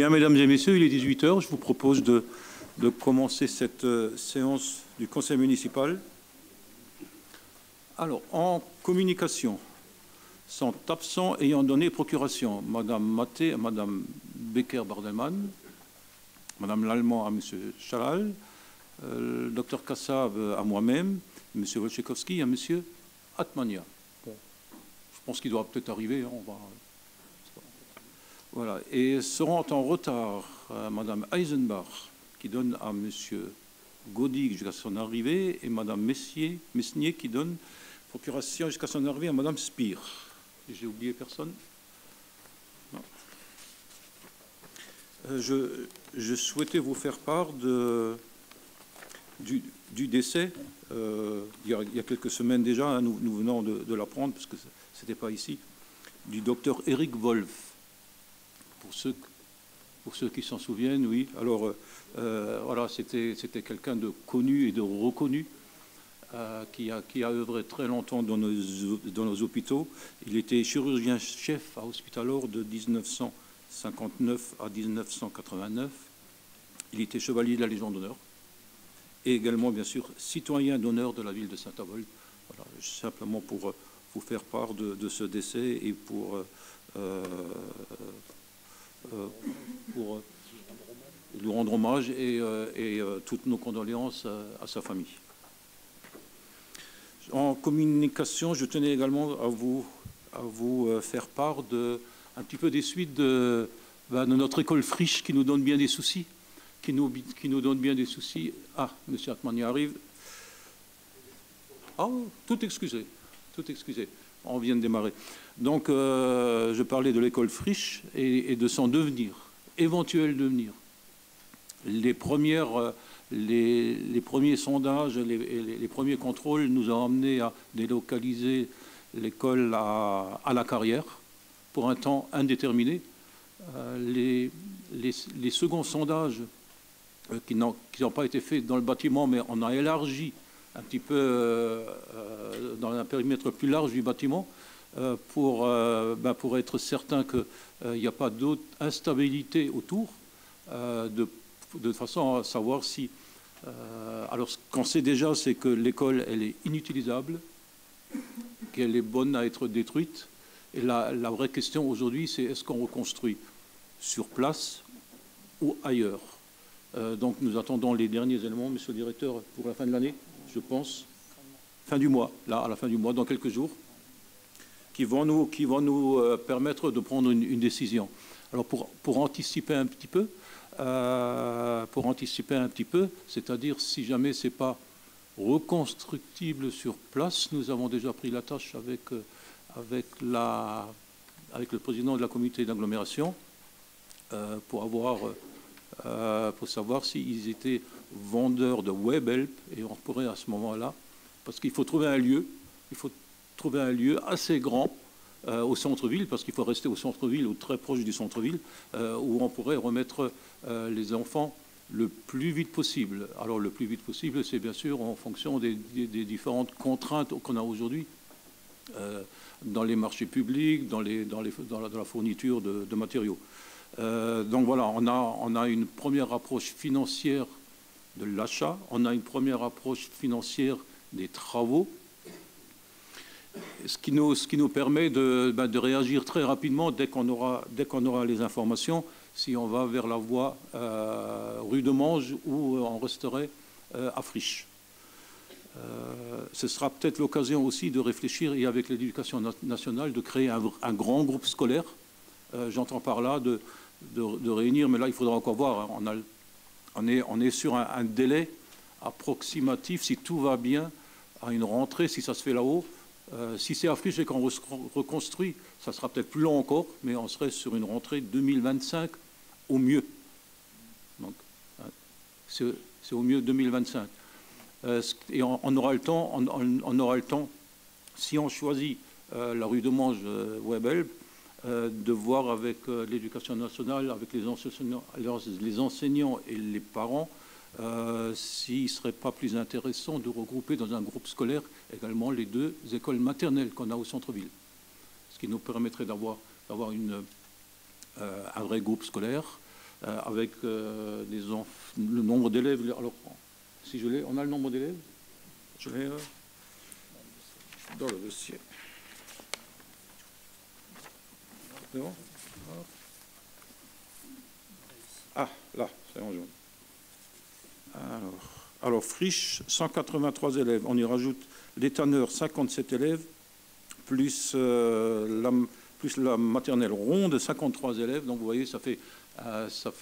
Bien, mesdames et messieurs, il est 18 heures. Je vous propose de commencer cette séance du Conseil municipal. Alors, en communication, sont absents ayant donné procuration Madame Maté à Madame Becker-Bardelman, Madame Lallemand à Monsieur Chalal, le docteur Kassav à moi-même, Monsieur Wojciechowski à Monsieur Atmania. Bon, je pense qu'il doit peut-être arriver. Hein, on va... Voilà. Et seront en retard Madame Eisenbach, qui donne à Monsieur Gaudy jusqu'à son arrivée, et Madame Messnier qui donne procuration jusqu'à son arrivée à Madame Spire. J'ai oublié personne? Non. Je souhaitais vous faire part du décès, il y a quelques semaines déjà, hein, nous venons de l'apprendre, parce que ce n'était pas ici, du docteur Eric Wolf. Pour ceux qui s'en souviennent, oui. Alors, voilà, c'était quelqu'un de connu et de reconnu qui a œuvré très longtemps dans nos hôpitaux. Il était chirurgien-chef à Hospitalor de 1959 à 1989. Il était chevalier de la Légion d'honneur et également, bien sûr, citoyen d'honneur de la ville de Saint-Avold. Voilà, simplement pour vous faire part de ce décès et pour lui rendre hommage et toutes nos condoléances à sa famille. En communication, je tenais également à vous faire part un petit peu des suites de notre école Frisch qui nous donne bien des soucis. Qui nous donne bien des soucis. Ah, M. Atmania arrive. Ah, tout excusé. On vient de démarrer. Donc, je parlais de l'école Frisch et de son devenir, éventuel devenir. Les premiers sondages, les premiers contrôles nous ont amenés à délocaliser l'école à la Carrière pour un temps indéterminé. Les seconds sondages qui n'ont pas été faits dans le bâtiment, mais on a élargi un petit peu dans un périmètre plus large du bâtiment pour être certain qu'il n'y a pas d'autre instabilité autour, de façon à savoir si... alors, ce qu'on sait déjà, c'est que l'école, elle est inutilisable, qu'elle est bonne à être détruite. Et la vraie question aujourd'hui, c'est est-ce qu'on reconstruit sur place ou ailleurs? Donc, nous attendons les derniers éléments, Monsieur le Directeur, pour la fin de l'année, je pense. Fin du mois, là, à la fin du mois, dans quelques jours, qui vont nous permettre de prendre une décision. Alors, pour anticiper un petit peu, c'est-à-dire si jamais ce n'est pas reconstructible sur place, nous avons déjà pris la tâche avec le président de la communauté d'agglomération pour savoir s'ils étaient vendeurs de Webhelp, et on pourrait à ce moment-là, parce qu'il faut trouver un lieu, assez grand au centre-ville, parce qu'il faut rester au centre-ville ou très proche du centre-ville, où on pourrait remettre les enfants le plus vite possible. Alors le plus vite possible, c'est bien sûr en fonction des différentes contraintes qu'on a aujourd'hui dans les marchés publics, dans la fourniture de matériaux. Donc voilà, on a une première approche financière de l'achat, on a une première approche financière des travaux, ce qui nous permet de réagir très rapidement dès qu'on aura les informations, si on va vers la voie rue de Manges ou on resterait à Frisch. Ce sera peut-être l'occasion aussi de réfléchir, et avec l'éducation nationale, de créer un grand groupe scolaire. J'entends par là de réunir, mais là il faudra encore voir. On est sur un délai approximatif, si tout va bien, à une rentrée, si ça se fait là-haut. Si c'est à Frisch et qu'on reconstruit, ça sera peut-être plus long encore, mais on serait sur une rentrée 2025 au mieux. Donc, c'est au mieux 2025. Et on aura le temps, si on choisit la rue de Manges Webhelp, de voir avec l'éducation nationale, avec les enseignants et les parents, s'il ne serait pas plus intéressant de regrouper dans un groupe scolaire également les deux écoles maternelles qu'on a au centre-ville. Ce qui nous permettrait d'avoir un vrai groupe scolaire avec le nombre d'élèves. Alors, si je l'ai, on a le nombre d'élèves? Je l'ai dans le dossier. C'est bon? Ah, là, c'est en jaune. Alors, Friche, 183 élèves. On y rajoute les tanneurs, 57 élèves, plus la maternelle ronde, 53 élèves. Donc, vous voyez, ça fait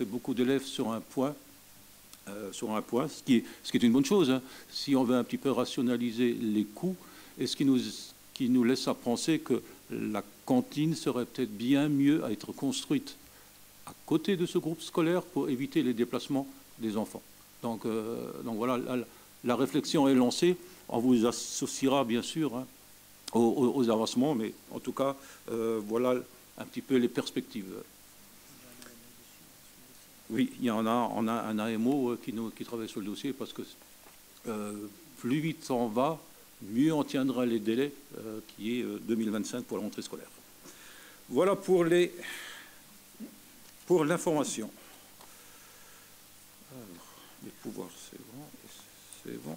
beaucoup d'élèves sur un point. Ce qui est une bonne chose, hein, si on veut un petit peu rationaliser les coûts, et ce qui nous laisse à penser que la cantine serait peut-être bien mieux à être construite à côté de ce groupe scolaire pour éviter les déplacements des enfants. Donc voilà, la réflexion est lancée. On vous associera bien sûr, hein, aux avancements, mais en tout cas, voilà un petit peu les perspectives. Oui, on a un AMO qui travaille sur le dossier parce que plus vite on va, mieux on tiendra les délais qui est 2025 pour la rentrée scolaire. Voilà pour l'information. Les pouvoirs, c'est bon.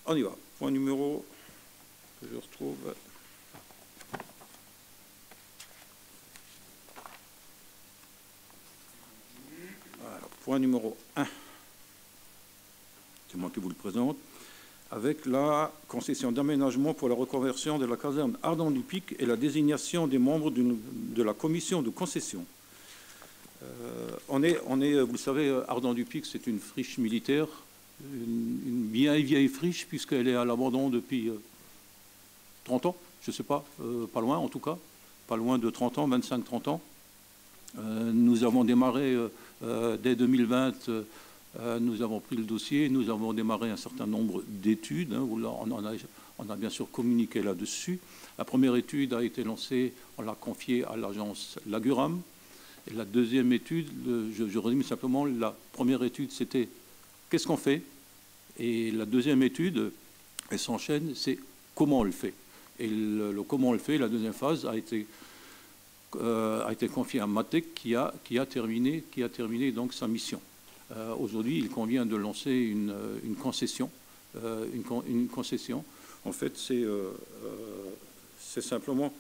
On y va. Point numéro que je retrouve. Alors, point numéro 1. C'est moi qui vous le présente. Avec la concession d'aménagement pour la reconversion de la caserne Ardent-du-Pic et la désignation des membres de la commission de concession. On est, vous le savez, Ardent-du-Pic, c'est une friche militaire, une bien vieille friche, puisqu'elle est à l'abandon depuis 30 ans, je ne sais pas, pas loin en tout cas, pas loin de 30 ans, 25-30 ans. Nous avons démarré dès 2020, nous avons pris le dossier, nous avons démarré un certain nombre d'études, hein, où là, on a bien sûr communiqué là-dessus. La première étude a été lancée, on l'a confiée à l'agence Laguram. Et la deuxième étude, je résume simplement, la première étude, c'était qu'est-ce qu'on fait? Et la deuxième étude, elle s'enchaîne, c'est comment on le fait. Et le comment on le fait, la deuxième phase, a été confiée à Matec qui a terminé donc sa mission. Aujourd'hui, il convient de lancer une concession. Une concession, en fait, c'est simplement...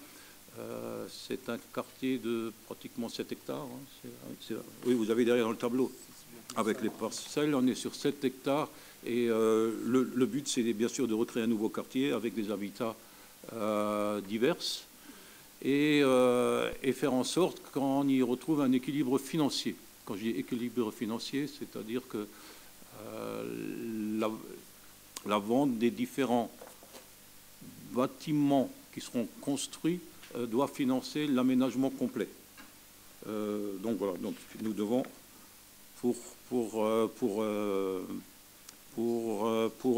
c'est un quartier de pratiquement 7 hectares. Hein. Oui, vous avez derrière dans le tableau, avec les parcelles, on est sur 7 hectares. Et le but, c'est bien sûr de recréer un nouveau quartier avec des habitats divers et faire en sorte qu'on y retrouve un équilibre financier. Quand je dis équilibre financier, c'est-à-dire que la vente des différents bâtiments qui seront construits doit financer l'aménagement complet. Donc voilà, donc nous devons, pour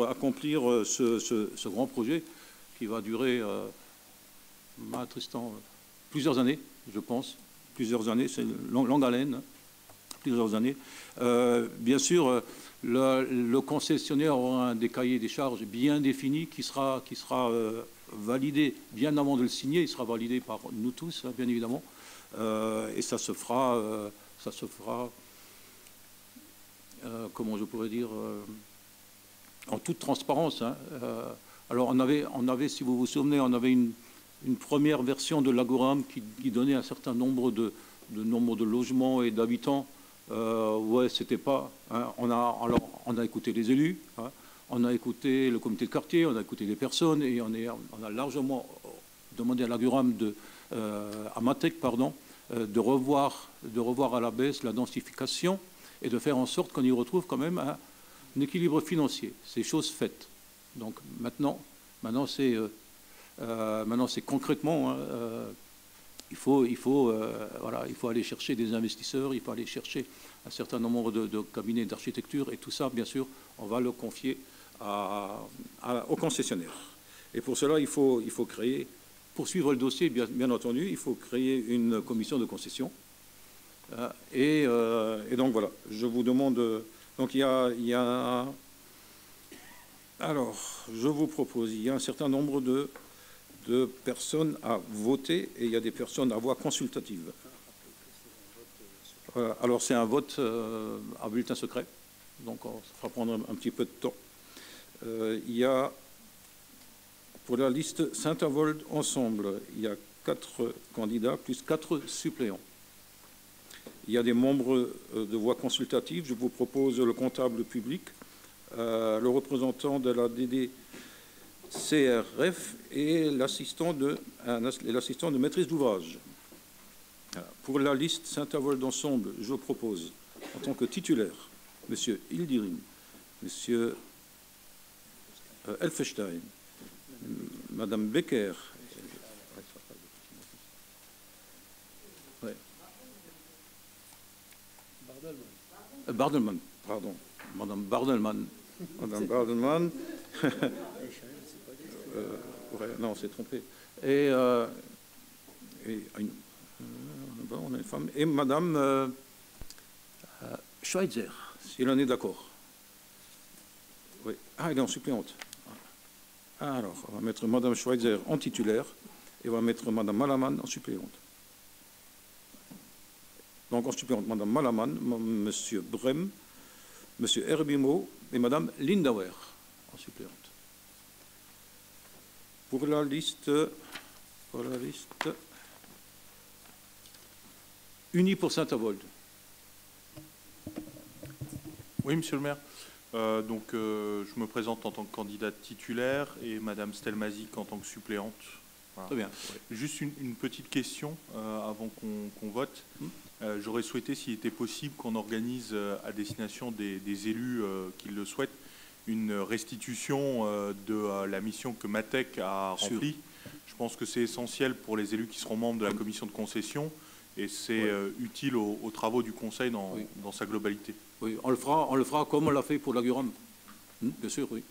accomplir ce grand projet qui va durer, Tristan, plusieurs années, je pense, plusieurs années, c'est longue haleine, plusieurs années. Bien sûr, le concessionnaire aura des cahiers des charges bien définis qui sera validé bien avant de le signer. Il sera validé par nous tous, bien évidemment, et ça se fera, comment je pourrais dire, en toute transparence. Hein. Alors on avait, si vous vous souvenez, on avait une première version de l'Agoram qui donnait un certain nombre de logements et d'habitants. Ouais, c'était pas. Hein, on a écouté les élus, hein, on a écouté le comité de quartier, on a écouté des personnes et on a largement demandé à l'Aguram à Matec, pardon, de revoir à la baisse la densification et de faire en sorte qu'on y retrouve quand même un équilibre financier. C'est chose faite. Donc maintenant c'est concrètement. Hein, il faut aller chercher des investisseurs, il faut aller chercher un certain nombre de cabinets d'architecture et tout ça, bien sûr, on va le confier au concessionnaire. Et pour cela, il faut créer, pour suivre le dossier, bien entendu, il faut créer une commission de concession. Et donc voilà, je vous demande... Donc il y a alors, je vous propose, il y a un certain nombre de personnes à voter et il y a des personnes à voix consultative. Voilà. Alors c'est un vote à bulletin secret, donc ça fera prendre un petit peu de temps. Il y a, pour la liste Saint-Avold Ensemble, il y a 4 candidats plus 4 suppléants. Il y a des membres de voix consultative. Je vous propose le comptable public, le représentant de la DDCRF et l'assistant de maîtrise d'ouvrage. Pour la liste Saint-Avold d'Ensemble, je propose, en tant que titulaire, M. Hildirim, M. Elfenstein, Mme Becker, Bardelman, pardon, Mme Bardelman. Mme Bardelman. Non, c'est trompé. Et on a une femme. Et Mme Schweitzer, si elle en est d'accord. Oui. Ah, elle est en suppléante. Alors, on va mettre Mme Schweitzer en titulaire et on va mettre Mme Malaman en suppléante. Donc en suppléante, Mme Malaman, M. Brem, M. Herbimo et Mme Lindauer en suppléante. Pour la liste Unie pour Saint-Avold. Oui, Monsieur le maire. Je me présente en tant que candidate titulaire et Madame Stelmazik en tant que suppléante. Voilà. Très bien. Juste une petite question avant qu'on vote. J'aurais souhaité, s'il était possible, qu'on organise à destination des élus qui le souhaitent, une restitution de la mission que Matec a remplie. Je pense que c'est essentiel pour les élus qui seront membres de la commission de concession et c'est utile aux travaux du Conseil dans sa globalité. Oui, on le fera comme on l'a fait pour la Guram. Bien sûr, oui.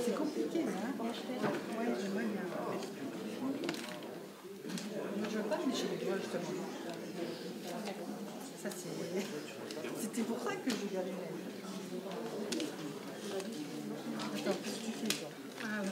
C'est compliqué, hein. Ouais, j'aimerais bien. Je veux pas me lécher les doigts, justement. Ça, c'était pour ça que je galérais. Attends, qu'est-ce que tu fais, toi? Ah, ouais.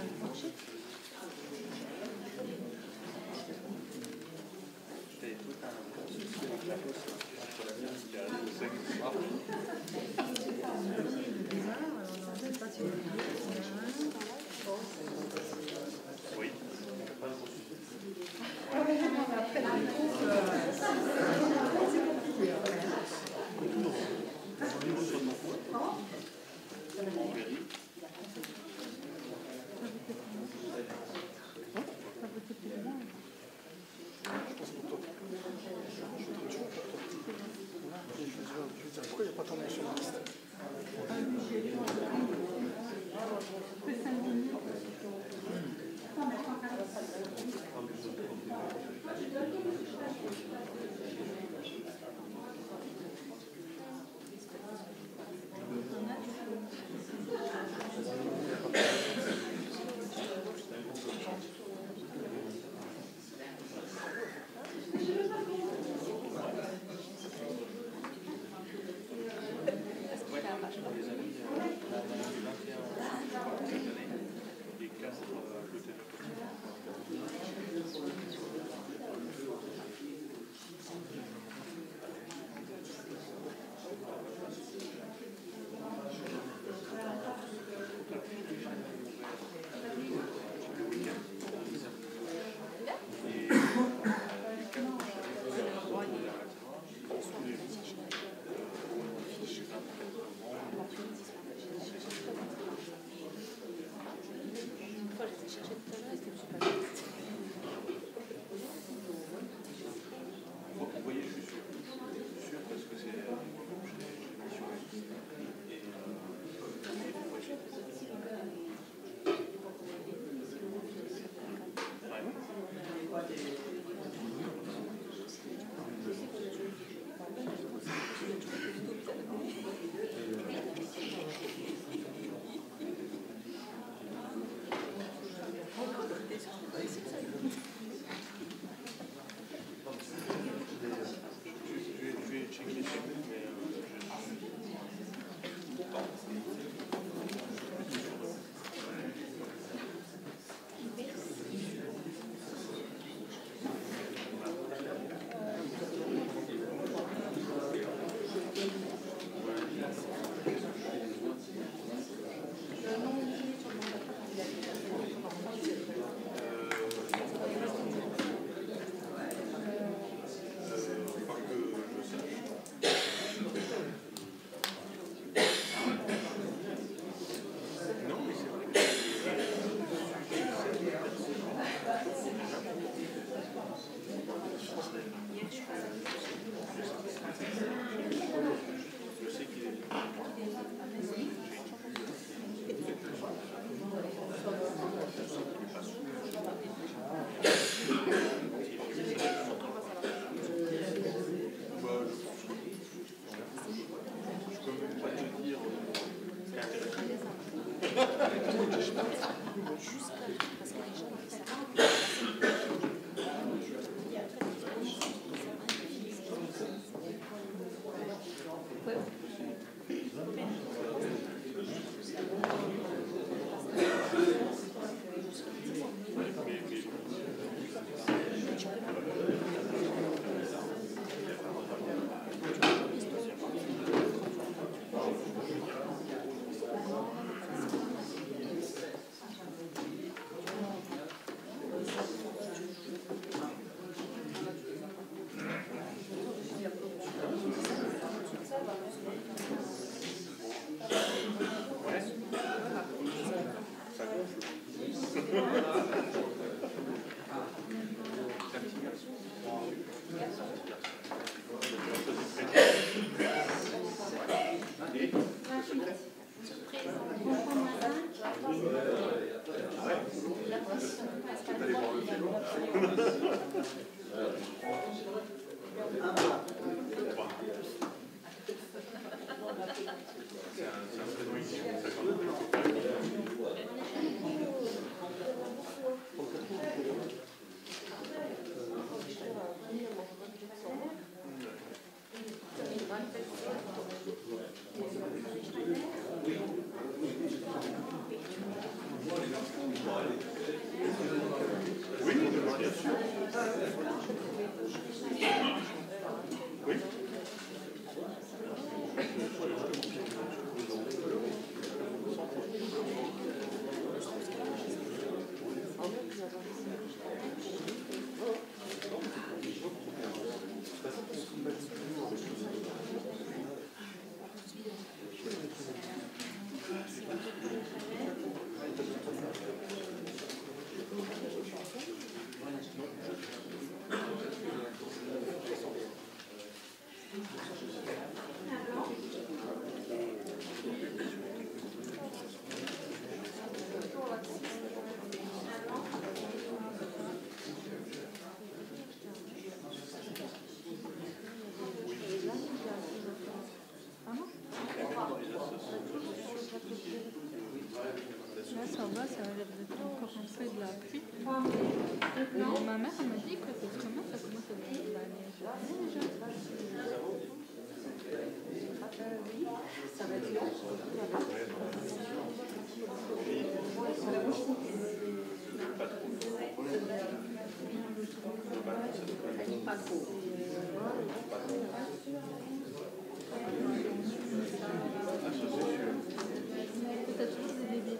Là, ça va, ça a l'air d'être encore un peu de la pluie. Ma mère, elle m'a dit que cette semaine, ça commence à devenir de la neige. Oui, ça va être long. Pas trop. T'as toujours des bébés.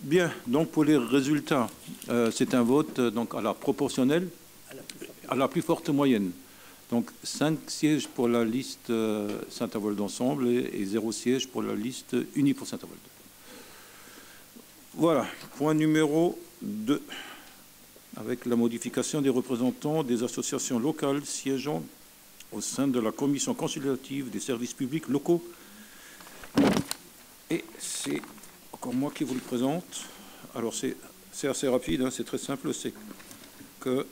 Bien, donc pour les résultats, c'est un vote donc à la proportionnelle, à la plus forte moyenne. Donc 5 sièges pour la liste Saint-Avold d'ensemble et 0 siège pour la liste unie pour Saint-Avold. Voilà, point numéro 2, avec la modification des représentants des associations locales siégeant au sein de la commission consultative des services publics locaux. Et c'est encore moi qui vous le présente. Alors c'est assez rapide, hein, c'est très simple, c'est que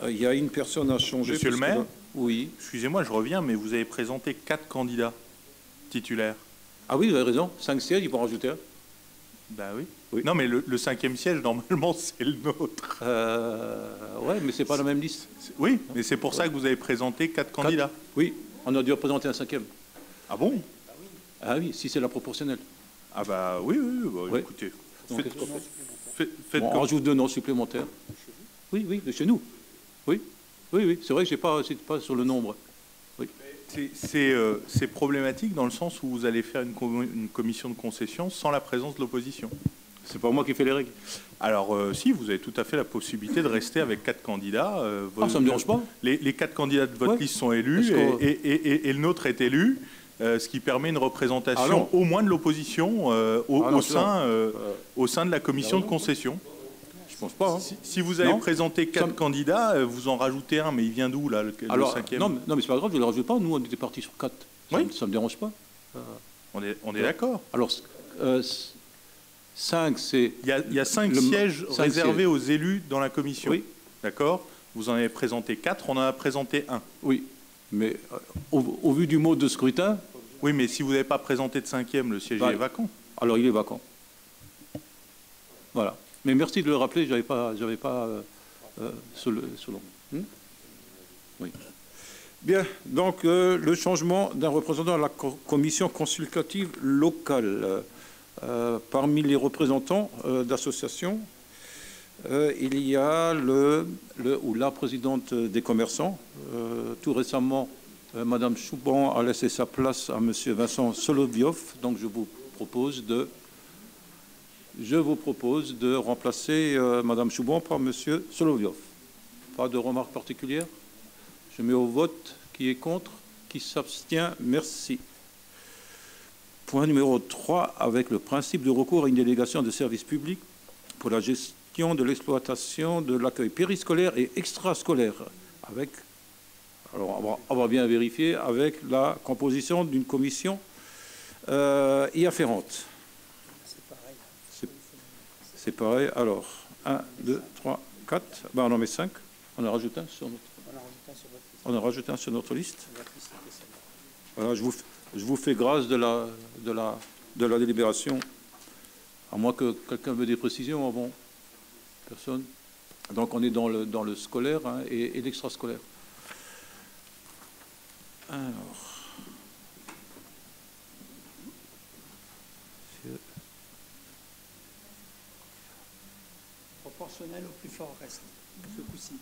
il y a une personne à changer. Monsieur le maire ? Oui. Excusez-moi, je reviens, mais vous avez présenté 4 candidats titulaires. Ah oui, vous avez raison, 5 sièges, il faut en rajouter un. Ben oui. Oui. Non, mais le 5e siège, normalement, c'est le nôtre. Ouais, mais c'est pas la même liste. Oui, mais c'est pour ça que vous avez présenté 4 candidats. Oui, on a dû représenter un 5e. Ah bon? Ah oui, si c'est la proportionnelle. Ah bah oui, bah, Oui. écoutez. Donc, Faites on rajoute 2 noms supplémentaires. Oui, de chez nous. Oui, c'est vrai que c'est pas sur le nombre. Oui. C'est problématique dans le sens où vous allez faire une commission de concession sans la présence de l'opposition. C'est pas moi qui fais les règles. Alors si, vous avez tout à fait la possibilité de rester avec 4 candidats. Ça me dérange pas. Les 4 candidats de votre liste sont élus et le nôtre est élu. Ce qui permet une représentation au moins de l'opposition au sein de la commission de concession. Je pense pas. Hein. Si vous avez présenté 4 candidats, vous en rajoutez un, mais il vient d'où, là, le cinquième? Non, mais c'est pas grave, je ne le rajoute pas. Nous, on était partis sur 4. Oui. Ça ne me dérange pas. On est d'accord. Alors, 5, c'est... Il y a 5 sièges réservés aux élus dans la commission. Oui. D'accord. Vous en avez présenté 4, on en a présenté 1. Oui, mais au vu du mode de scrutin... Oui, mais si vous n'avez pas présenté de 5e, le siège est vacant. Alors, il est vacant. Voilà. Mais merci de le rappeler, je n'avais pas selon. Oui. Bien, donc le changement d'un représentant à la commission consultative locale. Parmi les représentants d'associations, il y a le ou la présidente des commerçants. Tout récemment, Madame Chouban a laissé sa place à Monsieur Vincent Soloviov. Donc je vous propose de remplacer Madame Chouban par Monsieur Soloviov. Pas de remarques particulières? Je mets au vote. Qui est contre? Qui s'abstient? Merci. Point numéro 3, avec le principe de recours à une délégation de service public pour la gestion de l'exploitation de l'accueil périscolaire et extrascolaire. Alors on va bien vérifier avec la composition d'une commission y afférente. C'est pareil. Alors, 1, 2, 3, 4. Ben, on en met 5. On en rajoute un sur notre liste. Voilà, je vous fais grâce de la délibération. À moins que quelqu'un veuille des précisions avant. Personne. Donc on est dans le scolaire et l'extrascolaire. Alors. Proportionnel au plus fort reste, ce coup-ci.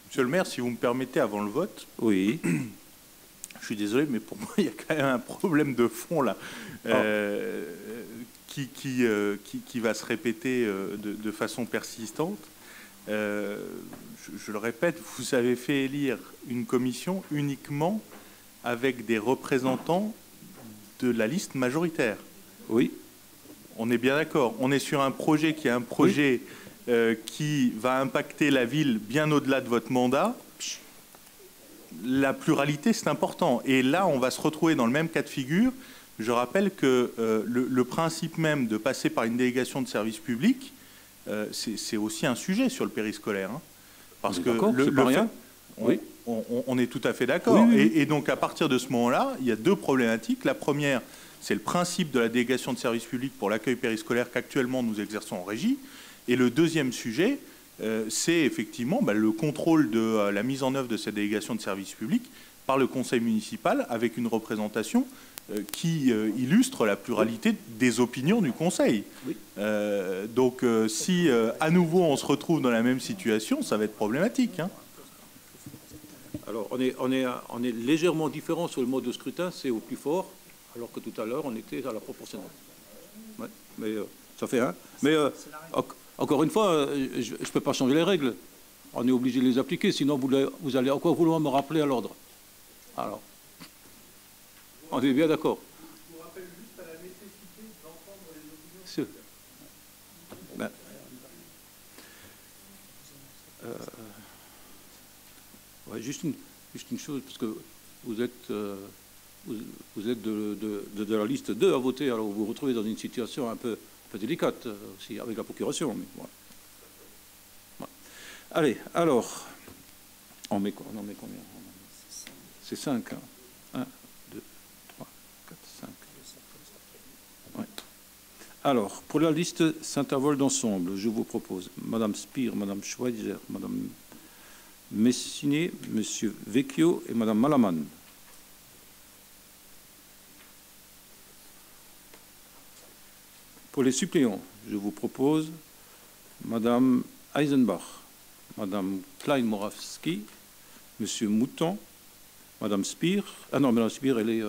Monsieur le maire, si vous me permettez, avant le vote, oui. Je suis désolé, mais pour moi, il y a quand même un problème de fond là, qui va se répéter de façon persistante. Je le répète, vous avez fait élire une commission uniquement avec des représentants de la liste majoritaire. Oui. On est bien d'accord. On est sur un projet qui est un projet qui va impacter la ville bien au-delà de votre mandat. La pluralité, c'est important. Et là, on va se retrouver dans le même cas de figure. Je rappelle que le principe même de passer par une délégation de service public, c'est aussi un sujet sur le périscolaire. Hein. Parce que on est tout à fait d'accord. Oui, oui. Et donc, à partir de ce moment-là, il y a deux problématiques. La première, c'est le principe de la délégation de service public pour l'accueil périscolaire qu'actuellement nous exerçons en régie. Et le deuxième sujet, c'est effectivement le contrôle de la mise en œuvre de cette délégation de service public par le conseil municipal avec une représentation qui illustre la pluralité des opinions du conseil. Oui. Donc si à nouveau on se retrouve dans la même situation, ça va être problématique. Hein. Alors on est légèrement différent sur le mode de scrutin, c'est au plus fort, alors que tout à l'heure on était à la proportionnelle. Ouais, mais ça fait un. Mais encore une fois, je ne peux pas changer les règles. On est obligé de les appliquer, sinon vous allez encore vouloir me rappeler à l'ordre. Alors, on est bien d'accord. Je vous rappelle juste à la nécessité d'entendre les opinions. Ouais, juste une chose, parce que vous êtes de la liste 2 à voter, alors vous vous retrouvez dans une situation un peu délicate aussi avec la procuration. Mais voilà. Voilà. Allez, alors, on en met combien? C'est 5. Hein. 1, 2, 3, 4, 5. Ouais. Alors, pour la liste Saint-Avold d'ensemble, je vous propose Madame Spire, Madame Schweitzer, Madame Messiné, Monsieur Vecchio et Madame Malaman. Pour les suppléants, je vous propose Madame Eisenbach, Madame Klein-Moravski, Monsieur Mouton, Madame Spire. Ah non, Madame Spire, elle est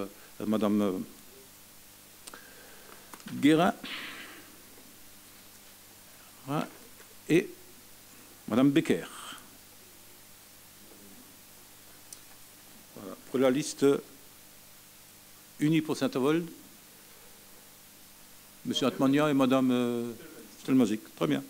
Madame Guérin et Madame Becker. Voilà. Pour la liste Unis pour Saint-Avold. Monsieur Atmania et Madame Stelmazik. Très bien.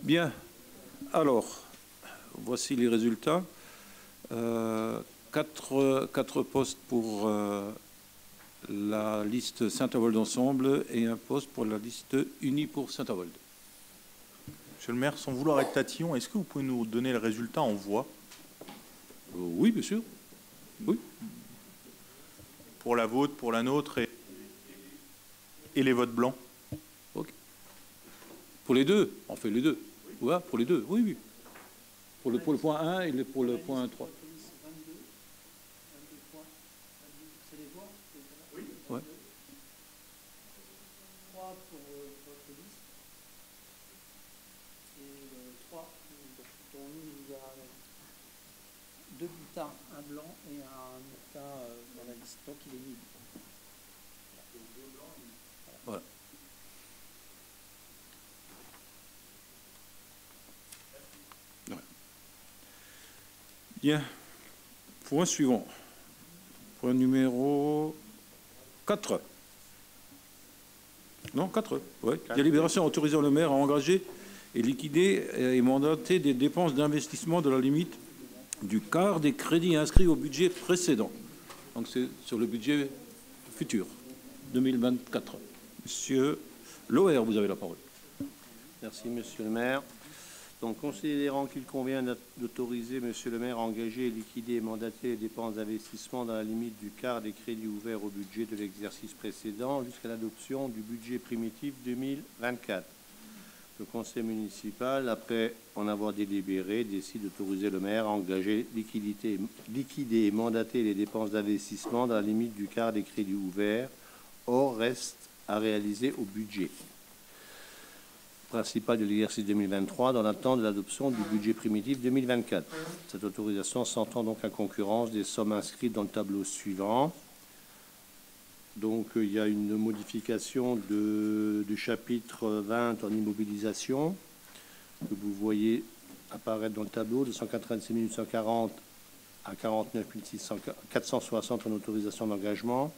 Bien. Alors, voici les résultats. 4 postes pour la liste Saint-Avold d'ensemble et un poste pour la liste unie pour Saint-Avold. Monsieur le maire, sans vouloir être tatillon, est-ce que vous pouvez nous donner le résultat en voix? Oui, bien sûr. Oui. Pour la vôtre, pour la nôtre et les votes blancs? Okay. Pour les deux, on fait les deux. Oui. Ouais, pour les deux, oui, oui. Pour le point 1 et pour le point 3. Oui. Ouais. 3 pour votre liste. Et 3 dont il y a 2 bulletins, un blanc et un bulletin dans la liste. Donc il est libre. Voilà. Ouais. Bien. Point suivant. Point numéro 4. Non, 4. Ouais. Délibération autorisant le maire à engager et liquider et mandater des dépenses d'investissement de la limite du quart des crédits inscrits au budget précédent. Donc c'est sur le budget futur, 2024. Monsieur Loher, vous avez la parole. Merci, monsieur le maire. Donc, considérant qu'il convient d'autoriser monsieur le maire à engager, liquider et mandater les dépenses d'investissement dans la limite du quart des crédits ouverts au budget de l'exercice précédent jusqu'à l'adoption du budget primitif 2024. Le conseil municipal, après en avoir délibéré, décide d'autoriser le maire à engager, liquider et mandater les dépenses d'investissement dans la limite du quart des crédits ouverts, hors reste à réaliser au budget principal de l'exercice 2023 dans l'attente de l'adoption du budget primitif 2024. Cette autorisation s'entend donc à concurrence des sommes inscrites dans le tableau suivant. Donc il y a une modification du chapitre 20 en immobilisation que vous voyez apparaître dans le tableau de 186 840 à 49 460 en autorisation d'engagement.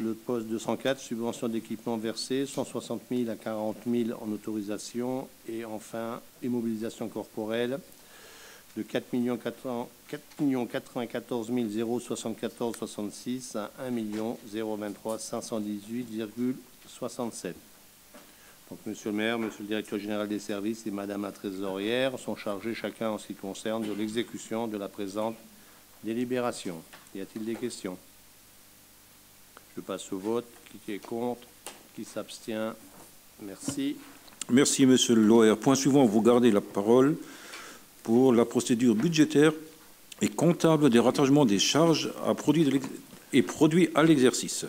Le poste 204, subvention d'équipement versée, 160 000 à 40 000 en autorisation. Et enfin, immobilisation corporelle de 4 94 074 66 à 1 023 518,67. Donc, monsieur le maire, monsieur le directeur général des services et madame la trésorière sont chargés chacun en ce qui concerne de l'exécution de la présente délibération. Y a-t-il des questions? Je passe au vote. Qui est contre? Qui s'abstient? Merci. Merci, monsieur Loher. Point suivant, vous gardez la parole pour la procédure budgétaire et comptable des rattachements des charges à produits à l'exercice.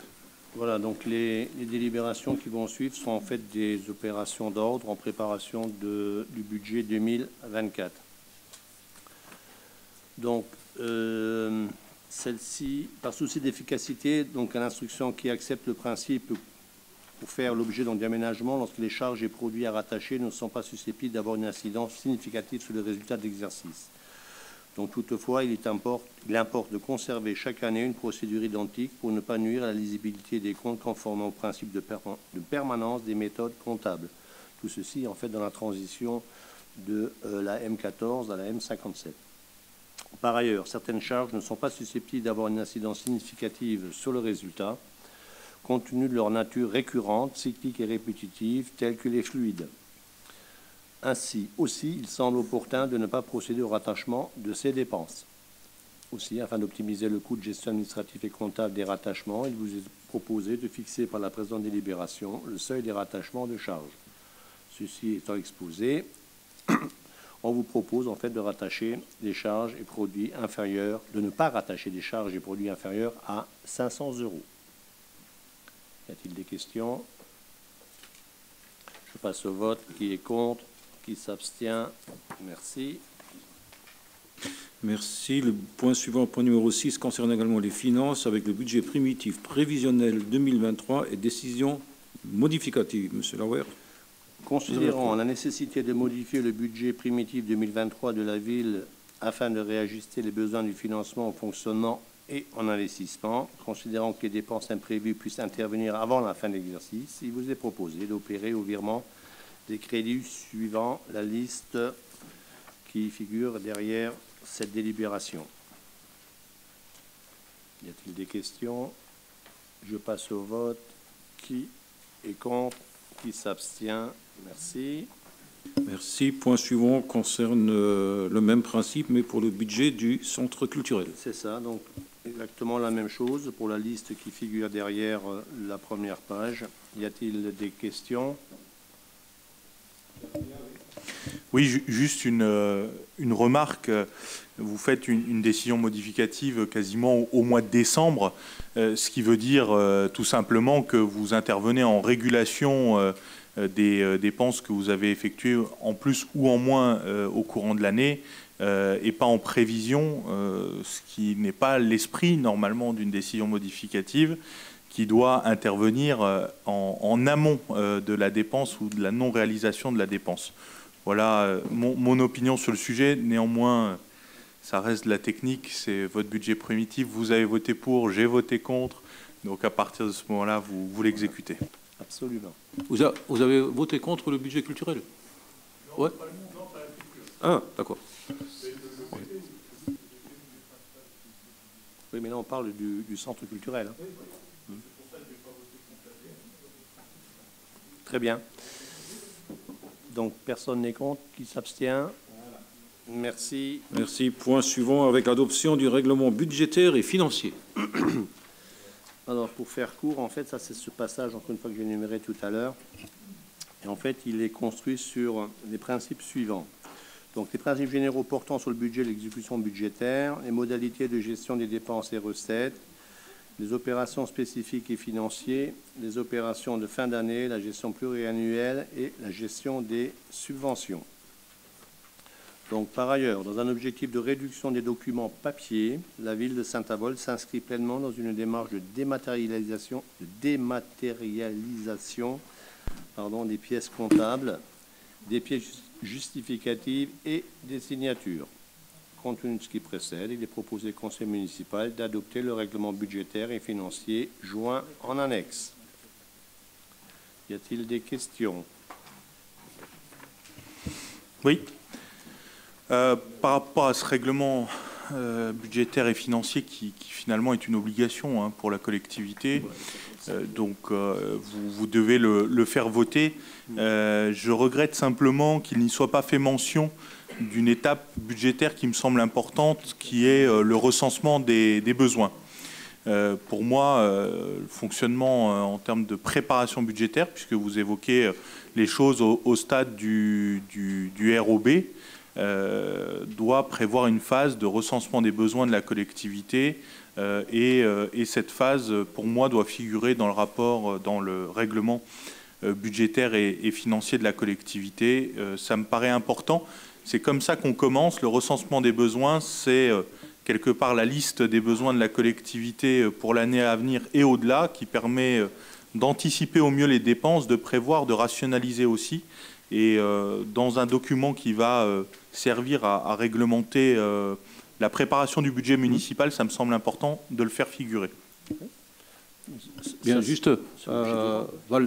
Voilà, donc les délibérations qui vont suivre sont en fait des opérations d'ordre en préparation du budget 2024. Donc, celle-ci, par souci d'efficacité, donc à l'instruction qui accepte le principe pour faire l'objet d'aménagement lorsque les charges et produits à rattacher ne sont pas susceptibles d'avoir une incidence significative sur le résultat de l'exercice. Donc, toutefois, il importe de conserver chaque année une procédure identique pour ne pas nuire à la lisibilité des comptes conformément au principe de permanence des méthodes comptables. Tout ceci, en fait, dans la transition de la M14 à la M57. Par ailleurs, certaines charges ne sont pas susceptibles d'avoir une incidence significative sur le résultat, compte tenu de leur nature récurrente, cyclique et répétitive, telles que les fluides. Ainsi, aussi, il semble opportun de ne pas procéder au rattachement de ces dépenses. Aussi, afin d'optimiser le coût de gestion administrative et comptable des rattachements, il vous est proposé de fixer par la présente délibération le seuil des rattachements de charges. Ceci étant exposé, on vous propose en fait de rattacher des charges et produits inférieurs, de ne pas rattacher des charges et produits inférieurs à 500 €. Y a-t-il des questions? Je passe au vote. Qui est contre? Qui s'abstient? Merci. Merci. Le point suivant, point numéro 6, concerne également les finances avec le budget primitif prévisionnel 2023 et décision modificative. Monsieur Lauer. Considérant la nécessité de modifier le budget primitif 2023 de la ville afin de réajuster les besoins du financement au fonctionnement et en investissement, considérant que les dépenses imprévues puissent intervenir avant la fin de l'exercice, il vous est proposé d'opérer au virement des crédits suivant la liste qui figure derrière cette délibération. Y a-t-il des questions? Je passe au vote. Qui est contre? Qui s'abstient? Merci. Merci. Point suivant concerne le même principe, mais pour le budget du centre culturel. C'est ça, donc exactement la même chose pour la liste qui figure derrière la première page. Y a-t-il des questions? Oui, juste une remarque. Vous faites une décision modificative quasiment au mois de décembre, ce qui veut dire tout simplement que vous intervenez en régulation des dépenses que vous avez effectuées en plus ou en moins au courant de l'année et pas en prévision, ce qui n'est pas l'esprit normalement d'une décision modificative qui doit intervenir en amont de la dépense ou de la non-réalisation de la dépense. Voilà mon opinion sur le sujet. Néanmoins, ça reste de la technique, c'est votre budget primitif, vous avez voté pour, j'ai voté contre, donc à partir de ce moment-là, vous l'exécutez. Absolument. Vous avez voté contre le budget culturel? Ouais. Ah, d'accord. Oui, mais là, on parle du centre culturel. Hein. Très bien. Donc, personne n'est contre. Qui s'abstient? Merci. Merci. Point suivant avec l'adoption du règlement budgétaire et financier. Alors, pour faire court, en fait, ça, c'est ce passage, encore une fois, que j'ai énuméré tout à l'heure. Et en fait, il est construit sur les principes suivants. Donc, les principes généraux portant sur le budget et l'exécution budgétaire, les modalités de gestion des dépenses et recettes, les opérations spécifiques et financières, les opérations de fin d'année, la gestion pluriannuelle et la gestion des subventions. Donc, par ailleurs, dans un objectif de réduction des documents papier, la ville de Saint-Avold s'inscrit pleinement dans une démarche de dématérialisation des pièces comptables, des pièces justificatives et des signatures. Compte tenu de ce qui précède, il est proposé au conseil municipal d'adopter le règlement budgétaire et financier joint en annexe. Y a-t-il des questions? Oui. Par rapport à ce règlement budgétaire et financier qui finalement est une obligation pour la collectivité, donc vous devez le faire voter. Je regrette simplement qu'il n'y soit pas fait mention d'une étape budgétaire qui me semble importante, qui est le recensement des besoins. Pour moi, le fonctionnement en termes de préparation budgétaire, puisque vous évoquez les choses au stade du ROB, doit prévoir une phase de recensement des besoins de la collectivité et cette phase, pour moi, doit figurer dans le rapport, dans le règlement budgétaire et financier de la collectivité. Ça me paraît important. C'est comme ça qu'on commence. Le recensement des besoins, c'est quelque part la liste des besoins de la collectivité pour l'année à venir et au-delà, qui permet d'anticiper au mieux les dépenses, de prévoir, de rationaliser aussi. Et dans un document qui va servir à réglementer la préparation du budget municipal, ça me semble important de le faire figurer. Bien, juste, voilà,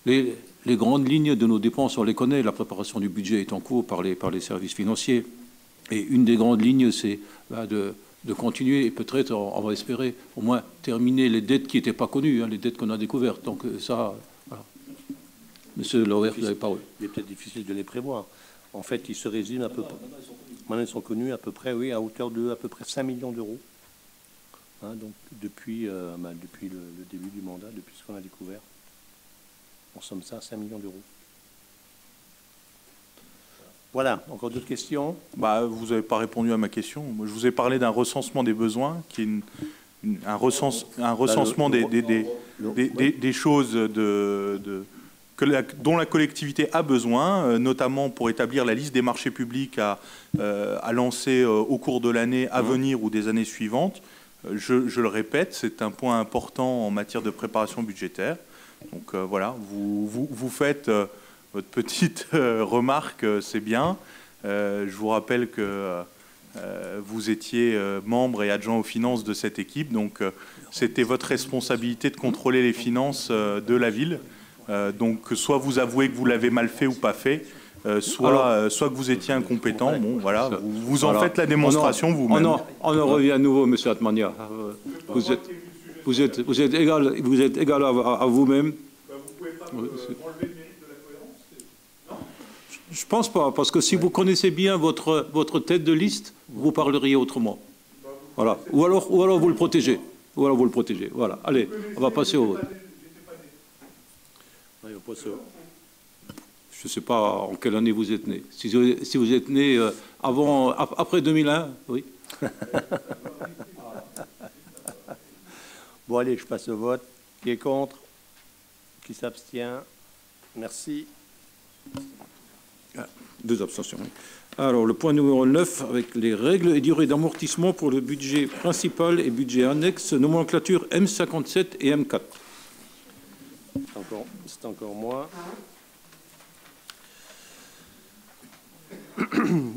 les grandes lignes de nos dépenses, on les connaît. La préparation du budget est en cours par les services financiers. Et une des grandes lignes, c'est de continuer et peut-être, on va espérer, au moins terminer les dettes qui n'étaient pas connues, hein, les dettes qu'on a découvertes. Donc ça, voilà. Monsieur Lauer, vous avez parlé. Il est peut-être difficile de les prévoir. En fait, ils se résument à peu près. Maintenant, ils sont connus à peu près, oui, à hauteur de à peu près 5 millions d'euros. Hein, donc depuis le début du mandat, depuis ce qu'on a découvert, on somme ça à 5 millions d'euros. Voilà, encore d'autres questions? Vous n'avez pas répondu à ma question. Moi, je vous ai parlé d'un recensement des besoins, qui est un recensement des choses dont la collectivité a besoin, notamment pour établir la liste des marchés publics à lancer au cours de l'année à venir ou des années suivantes. Je le répète, c'est un point important en matière de préparation budgétaire. Donc voilà, vous faites votre petite remarque, c'est bien. Je vous rappelle que vous étiez membre et adjoint aux finances de cette équipe, donc c'était votre responsabilité de contrôler les finances de la ville. Donc soit vous avouez que vous l'avez mal fait ou pas fait, soit que vous étiez incompétent. Bon, voilà, vous en faites la démonstration vous-même. On en revient à nouveau, monsieur Atmania. Vous êtes égal à vous-même. Je ne pense pas, parce que si vous connaissez bien votre tête de liste, vous parleriez autrement. Voilà. Ou alors vous le protégez. Voilà. Allez, on va passer au vote. Je ne sais pas en quelle année vous êtes né. Si vous êtes né après 2001, oui. Bon, allez, je passe au vote. Qui est contre? Qui s'abstient? Merci. 2 abstentions. Alors, le point numéro 9, avec les règles et durées d'amortissement pour le budget principal et budget annexe, nomenclature M57 et M4. C'est encore moi.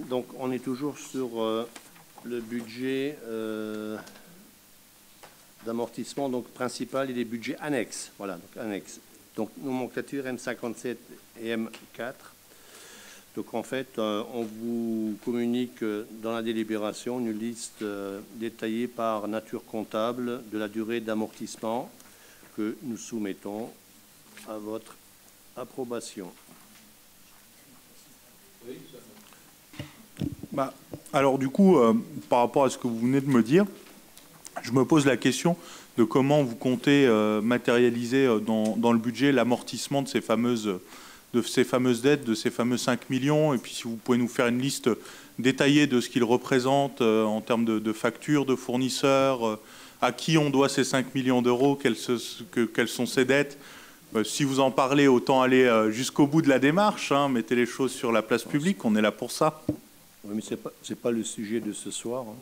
Donc, on est toujours sur le budget d'amortissement donc principal et les budgets annexes. Voilà, donc annexes. Donc, nomenclature M57 et M4. Donc, en fait, on vous communique dans la délibération une liste détaillée par nature comptable de la durée d'amortissement que nous soumettons à votre approbation. Alors du coup, par rapport à ce que vous venez de me dire, je me pose la question de comment vous comptez matérialiser dans le budget l'amortissement de ces fameuses dettes, de ces fameux 5 millions, et puis si vous pouvez nous faire une liste détaillée de ce qu'ils représentent en termes de factures, de fournisseurs, à qui on doit ces 5 millions d'euros, quelles sont ces dettes. Si vous en parlez, autant aller jusqu'au bout de la démarche, hein, mettez les choses sur la place publique, on est là pour ça. Oui, mais c'est pas le sujet de ce soir, hein,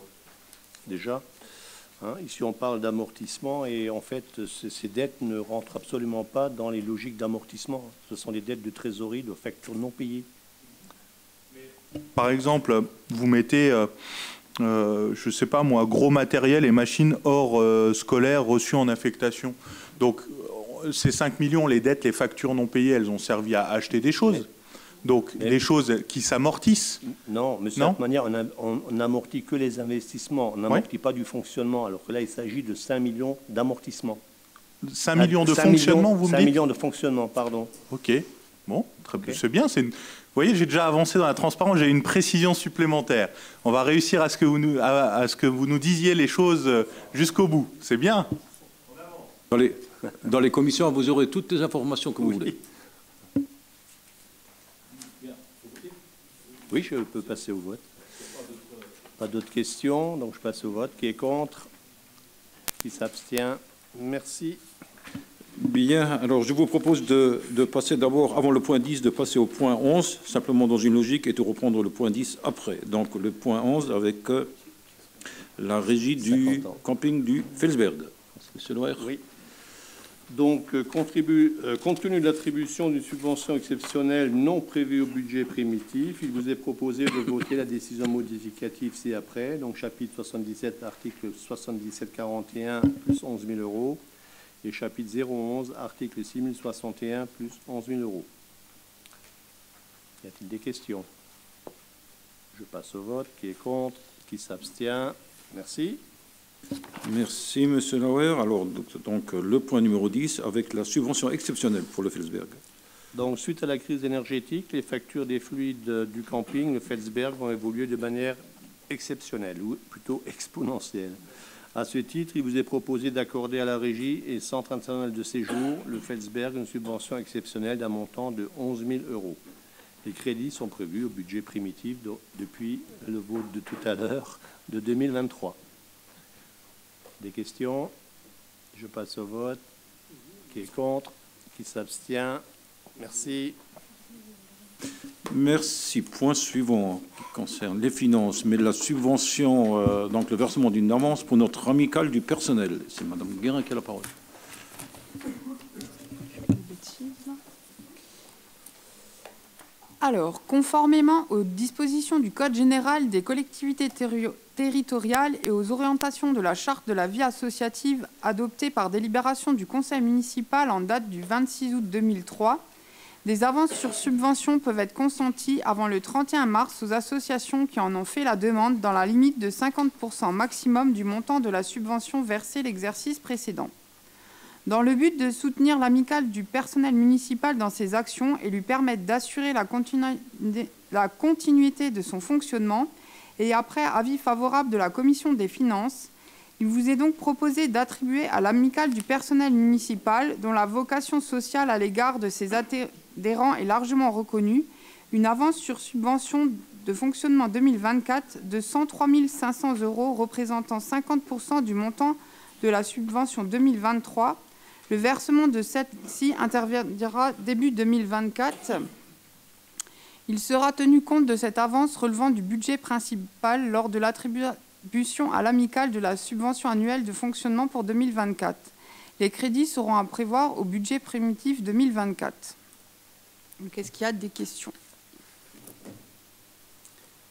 déjà. Hein, ici, on parle d'amortissement et en fait, ces dettes ne rentrent absolument pas dans les logiques d'amortissement. Ce sont des dettes de trésorerie, de factures non payées. Par exemple, vous mettez, je ne sais pas moi, gros matériel et machines hors scolaire reçues en affectation. Donc, ces 5 millions, les dettes, les factures non payées, elles ont servi à acheter des choses. Donc, des choses qui s'amortissent. Non, mais de cette manière, on n'amortit que les investissements. On n'amortit pas du fonctionnement. Alors que là, il s'agit de 5 millions d'amortissement. 5 millions de fonctionnement, vous me dites ? 5 millions de fonctionnement, pardon. OK. Bon, très bien. C'est bien. Vous voyez, j'ai déjà avancé dans la transparence. J'ai une précision supplémentaire. On va réussir à ce que vous nous disiez les choses jusqu'au bout. C'est bien. Dans les commissions, vous aurez toutes les informations que vous voulez. Oui, je peux passer au vote. Pas d'autres questions, donc je passe au vote. Qui est contre? Qui s'abstient? Merci. Bien, alors je vous propose de passer d'abord, avant le point 10, de passer au point 11, simplement dans une logique, et de reprendre le point 10 après. Donc le point 11 avec la régie du camping du Felsberg. Monsieur Loer. Oui. Donc, compte tenu de l'attribution d'une subvention exceptionnelle non prévue au budget primitif, il vous est proposé de voter la décision modificative ci-après. Donc, chapitre 77, article 7741, plus 11 000 euros. Et chapitre 011, article 6061, plus 11 000 euros. Y a-t-il des questions? Je passe au vote. Qui est contre? Qui s'abstient? Merci. Merci, Monsieur Lauer. Alors, donc, le point numéro 10, avec la subvention exceptionnelle pour le Felsberg. Donc, suite à la crise énergétique, les factures des fluides du camping, le Felsberg, vont évoluer de manière exceptionnelle, ou plutôt exponentielle. À ce titre, il vous est proposé d'accorder à la régie et Centre international de séjour, le Felsberg, une subvention exceptionnelle d'un montant de 11 000 euros. Les crédits sont prévus au budget primitif depuis le vote de tout à l'heure de 2023. Des questions? Je passe au vote. Qui est contre? Qui s'abstient? Merci. Merci. Point suivant qui concerne les finances, mais la subvention, donc le versement d'une avance pour notre amicale du personnel. C'est Madame Guérin qui a la parole. Alors, conformément aux dispositions du Code général des collectivités territoriales et aux orientations de la Charte de la vie associative adoptée par délibération du Conseil municipal en date du 26 août 2003, des avances sur subvention peuvent être consenties avant le 31 mars aux associations qui en ont fait la demande dans la limite de 50% maximum du montant de la subvention versée l'exercice précédent. Dans le but de soutenir l'amicale du personnel municipal dans ses actions et lui permettre d'assurer la continuité de son fonctionnement, et après avis favorable de la Commission des finances, il vous est donc proposé d'attribuer à l'amicale du personnel municipal, dont la vocation sociale à l'égard de ses adhérents est largement reconnue, une avance sur subvention de fonctionnement 2024 de 103 500 € représentant 50% du montant de la subvention 2023. Le versement de celle-ci interviendra début 2024. Il sera tenu compte de cette avance relevant du budget principal lors de l'attribution à l'amicale de la subvention annuelle de fonctionnement pour 2024. Les crédits seront à prévoir au budget primitif 2024. Est-ce qu'il y a des questions?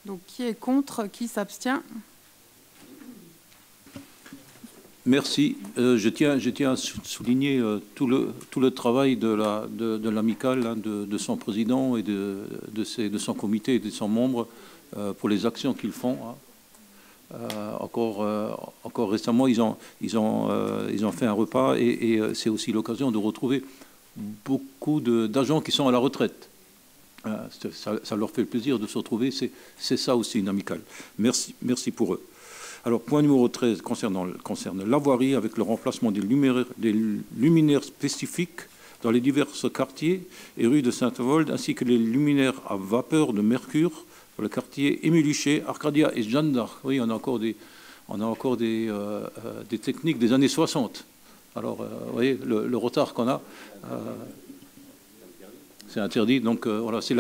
Donc, qui est contre? Qui s'abstient? Merci. Je tiens à souligner tout le travail de l'amicale, hein, de son président et de son comité et de son membre pour les actions qu'ils font. Hein. Encore récemment, ils ont fait un repas et c'est aussi l'occasion de retrouver beaucoup d'agents qui sont à la retraite. Ça leur fait le plaisir de se retrouver. C'est ça aussi une amicale. Merci pour eux. Alors, point numéro 13 concerne la voirie avec le remplacement des luminaires spécifiques dans les divers quartiers et rues de Saint-Avold, ainsi que les luminaires à vapeur de mercure pour le quartier Émile-Huchet, Arcadia et Jeanne d'Arc. Oui, on a encore des techniques des années 60. Alors, vous voyez, le retard qu'on a, c'est interdit. Donc, voilà, c'est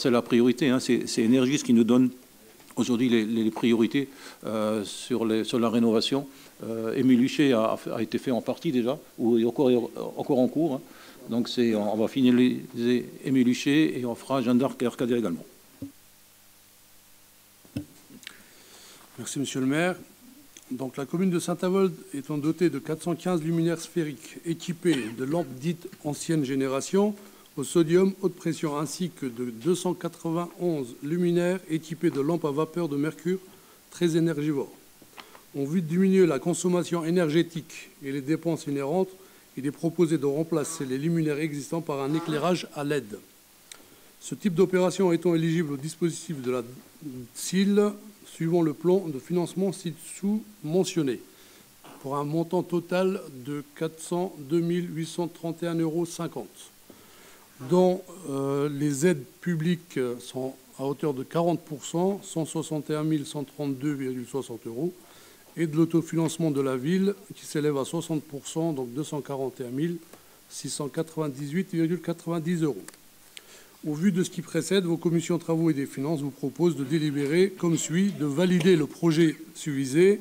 la priorité. Hein. C'est Énergie ce qui nous donne aujourd'hui les priorités sur la rénovation. Émile Huchet a été fait en partie déjà, ou est encore en cours. Hein. Donc on va finaliser Émile Huchet et on fera Jeanne d'Arc et Arcadia également. Merci, Monsieur le maire. Donc, la commune de Saint-Avold étant dotée de 415 luminaires sphériques équipés de lampes dites ancienne génération au sodium haute pression, ainsi que de 291 luminaires équipés de lampes à vapeur de mercure très énergivores. En vue de diminuer la consommation énergétique et les dépenses inhérentes, il est proposé de remplacer les luminaires existants par un éclairage à LED. Ce type d'opération étant éligible au dispositif de la CIL, suivant le plan de financement ci-dessous mentionné, pour un montant total de 402 831,50 €, dont les aides publiques sont à hauteur de 40%, 161 132,60 €, et de l'autofinancement de la ville qui s'élève à 60%, donc 241 698,90 €. Au vu de ce qui précède, vos commissions travaux et des finances vous proposent de délibérer comme suit: de valider le projet susvisé,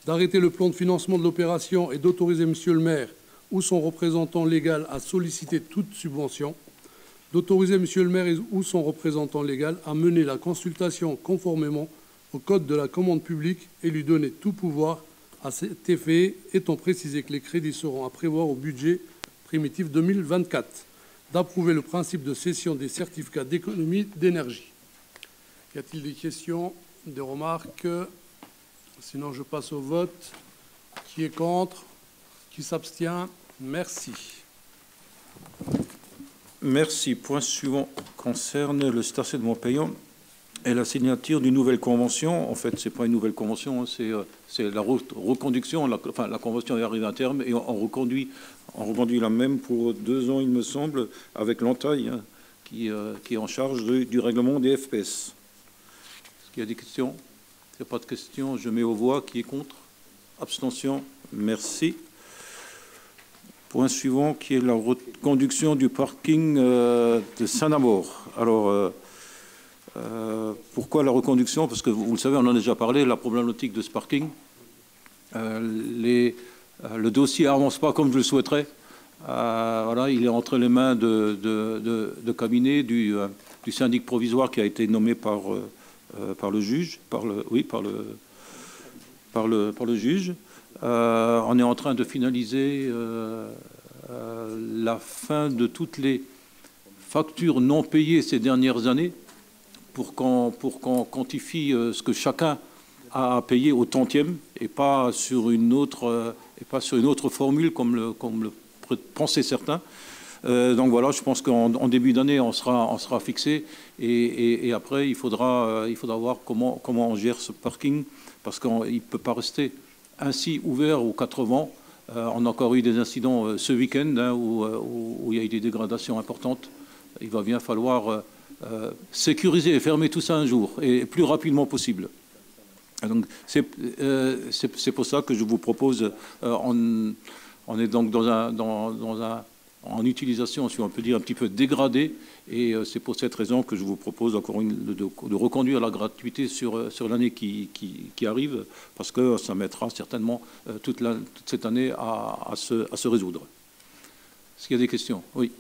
d'arrêter le plan de financement de l'opération et d'autoriser Monsieur le maire ou son représentant légal à solliciter toute subvention, d'autoriser Monsieur le maire ou son représentant légal à mener la consultation conformément au Code de la commande publique et lui donner tout pouvoir à cet effet, étant précisé que les crédits seront à prévoir au budget primitif 2024, d'approuver le principe de cession des certificats d'économie d'énergie. Y a-t-il des questions, des remarques? Sinon, je passe au vote. Qui est contre? Qui s'abstient? Merci. Merci. Point suivant concerne le stationnement payant et la signature d'une nouvelle convention. En fait, ce n'est pas une nouvelle convention, hein, c'est la reconduction. La convention est arrivée à terme et on reconduit la même pour 2 ans, il me semble, avec l'entaille, hein, qui est en charge du règlement des FPS. Est-ce qu'il y a des questions? Il n'y a pas de questions. Je mets aux voix. Qui est contre? Abstention? Merci. Point suivant, qui est la reconduction du parking de Saint-Namor. Alors, pourquoi la reconduction? Parce que vous le savez, on en a déjà parlé, la problématique de ce parking. Le dossier n'avance pas comme je le souhaiterais. Voilà, il est entre les mains de cabinet du syndic provisoire qui a été nommé par le juge, par le juge. On est en train de finaliser la fin de toutes les factures non payées ces dernières années pour qu'on quantifie ce que chacun a payé au tantième et pas sur une autre formule comme le pensaient certains. Donc voilà, je pense qu'en début d'année, on sera fixé et après, il faudra voir comment on gère ce parking parce qu'il ne peut pas rester ainsi ouvert aux 4 vents. On a encore eu des incidents ce week-end, hein, où il y a eu des dégradations importantes. Il va bien falloir sécuriser et fermer tout ça un jour et le plus rapidement possible. Donc c'est pour ça que je vous propose, on est donc en utilisation, si on peut dire, un petit peu dégradée, et c'est pour cette raison que je vous propose de reconduire la gratuité sur l'année qui arrive, parce que ça mettra certainement toute cette année à se résoudre. Est-ce qu'il y a des questions? Oui.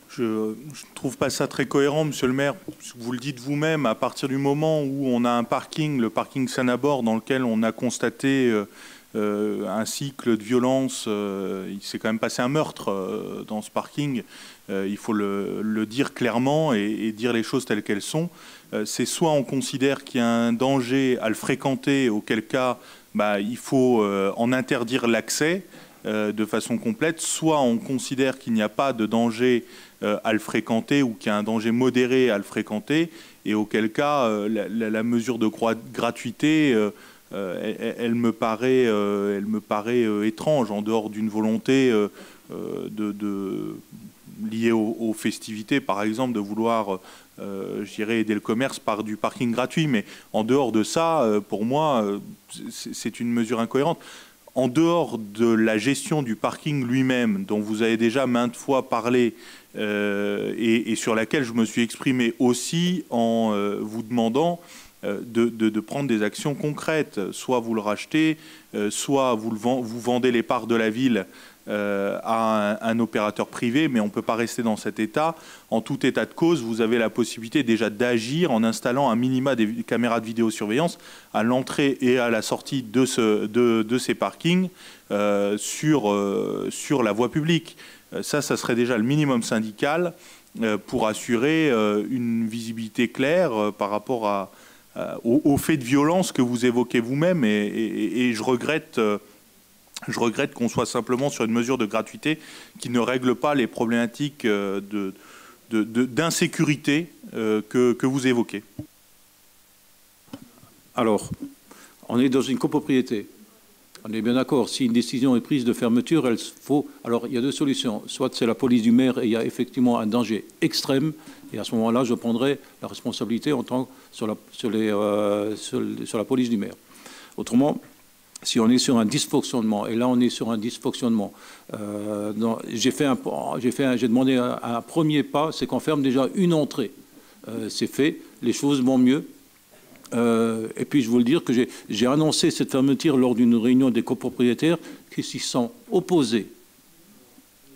Je ne trouve pas ça très cohérent, monsieur le maire. Vous le dites vous-même, à partir du moment où on a un parking, le parking Saint-Namor, dans lequel on a constaté un cycle de violence, il s'est quand même passé un meurtre dans ce parking, il faut le dire clairement et dire les choses telles qu'elles sont. C'est soit on considère qu'il y a un danger à le fréquenter, auquel cas il faut en interdire l'accès de façon complète, soit on considère qu'il n'y a pas de danger à le fréquenter ou qu'il y a un danger modéré à le fréquenter, et auquel cas la mesure de gratuité elle me paraît étrange, en dehors d'une volonté liée aux festivités, par exemple, de vouloir je dirais aider le commerce par du parking gratuit, mais en dehors de ça, pour moi, c'est une mesure incohérente. En dehors de la gestion du parking lui-même, dont vous avez déjà maintes fois parlé et sur laquelle je me suis exprimé aussi en vous demandant de prendre des actions concrètes. Soit vous le rachetez, soit vous vendez les parts de la ville à un opérateur privé, mais on ne peut pas rester dans cet état. En tout état de cause, vous avez la possibilité déjà d'agir en installant un minima des caméras de vidéosurveillance à l'entrée et à la sortie de ces parkings sur la voie publique. Ça serait déjà le minimum syndical pour assurer une visibilité claire par rapport aux faits de violence que vous évoquez vous-même, et je regrette qu'on soit simplement sur une mesure de gratuité qui ne règle pas les problématiques d'insécurité que vous évoquez. Alors, on est dans une copropriété On est bien d'accord. Si une décision est prise de fermeture, il faut... Alors, il y a deux solutions. Soit c'est la police du maire et il y a effectivement un danger extrême. Et à ce moment-là, je prendrai la responsabilité en tant sur la police du maire. Autrement, si on est sur un dysfonctionnement, et là on est sur un dysfonctionnement, j'ai demandé un premier pas, c'est qu'on ferme déjà une entrée. C'est fait, les choses vont mieux. Et puis je veux le dire que j'ai annoncé cette fermeture lors d'une réunion des copropriétaires qui s'y sont opposés.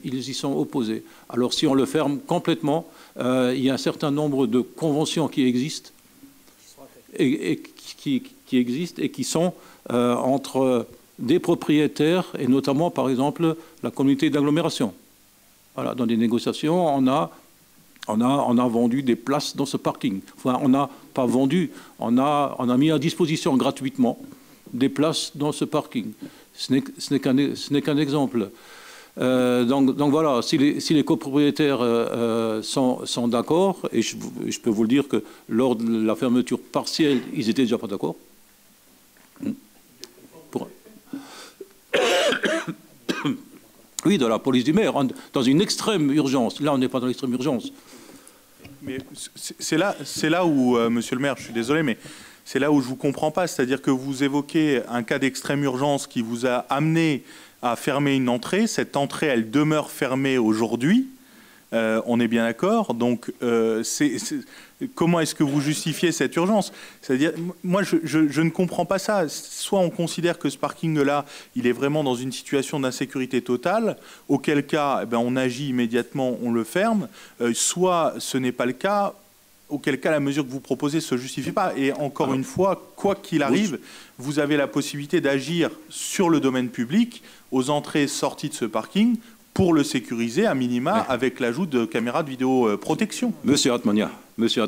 Ils y sont opposés. Alors si on le ferme complètement, il y a un certain nombre de conventions qui existent et qui sont entre des propriétaires et notamment par exemple la communauté d'agglomération. Voilà, dans des négociations, on a vendu des places dans ce parking. Enfin, on n'a pas vendu, on a mis à disposition gratuitement des places dans ce parking. Ce n'est qu'un exemple. Donc voilà, si les copropriétaires sont d'accord, et je peux vous le dire que lors de la fermeture partielle, ils n'étaient déjà pas d'accord. Oui, de la police du maire, dans une extrême urgence. Là, on n'est pas dans l'extrême urgence. Mais c'est là où, monsieur le maire, je suis désolé, mais c'est là où je ne vous comprends pas. C'est-à-dire que vous évoquez un cas d'extrême urgence qui vous a amené à fermer une entrée. Cette entrée, elle demeure fermée aujourd'hui. On est bien d'accord. Donc, comment est-ce que vous justifiez cette urgence? C'est-à-dire, moi, je ne comprends pas ça. Soit on considère que ce parking-là, il est vraiment dans une situation d'insécurité totale, auquel cas, eh ben, on agit immédiatement, on le ferme. Soit ce n'est pas le cas, auquel cas la mesure que vous proposez ne se justifie pas. Et encore une fois, quoi qu'il arrive, vous avez la possibilité d'agir sur le domaine public aux entrées et sorties de ce parking pour le sécuriser à minima avec l'ajout de caméras de vidéoprotection. Monsieur Atmania, si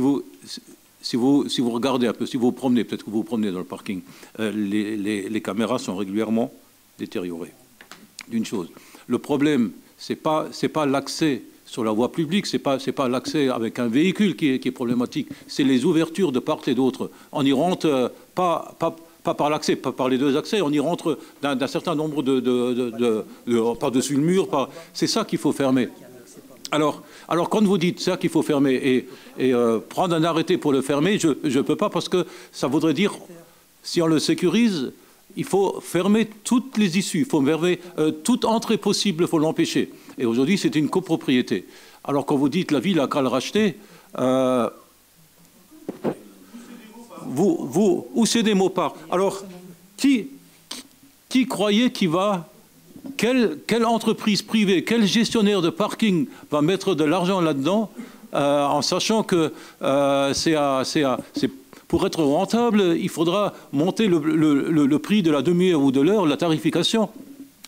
vous regardez un peu, si vous vous promenez, peut-être que vous vous promenez dans le parking, les caméras sont régulièrement détériorées. D'une chose. Le problème, c'est pas l'accès sur la voie publique, c'est pas l'accès avec un véhicule qui est problématique, c'est les ouvertures de part et d'autre. On y rentre pas par l'accès, pas par les deux accès, on y rentre d'un certain nombre par-dessus le mur. C'est ça qu'il faut fermer. Alors quand vous dites ça qu'il faut fermer et prendre un arrêté pour le fermer, je ne peux pas parce que ça voudrait dire, si on le sécurise, il faut fermer toutes les issues, il faut fermer toute entrée possible, il faut l'empêcher. Et aujourd'hui, c'est une copropriété. Alors quand vous dites la ville a qu'à le racheter, où c'est des mots par. Alors, qui croyait qu'il va... Quelle entreprise privée, quel gestionnaire de parking va mettre de l'argent là-dedans en sachant que pour être rentable, il faudra monter le prix de la demi-heure ou de l'heure, la tarification,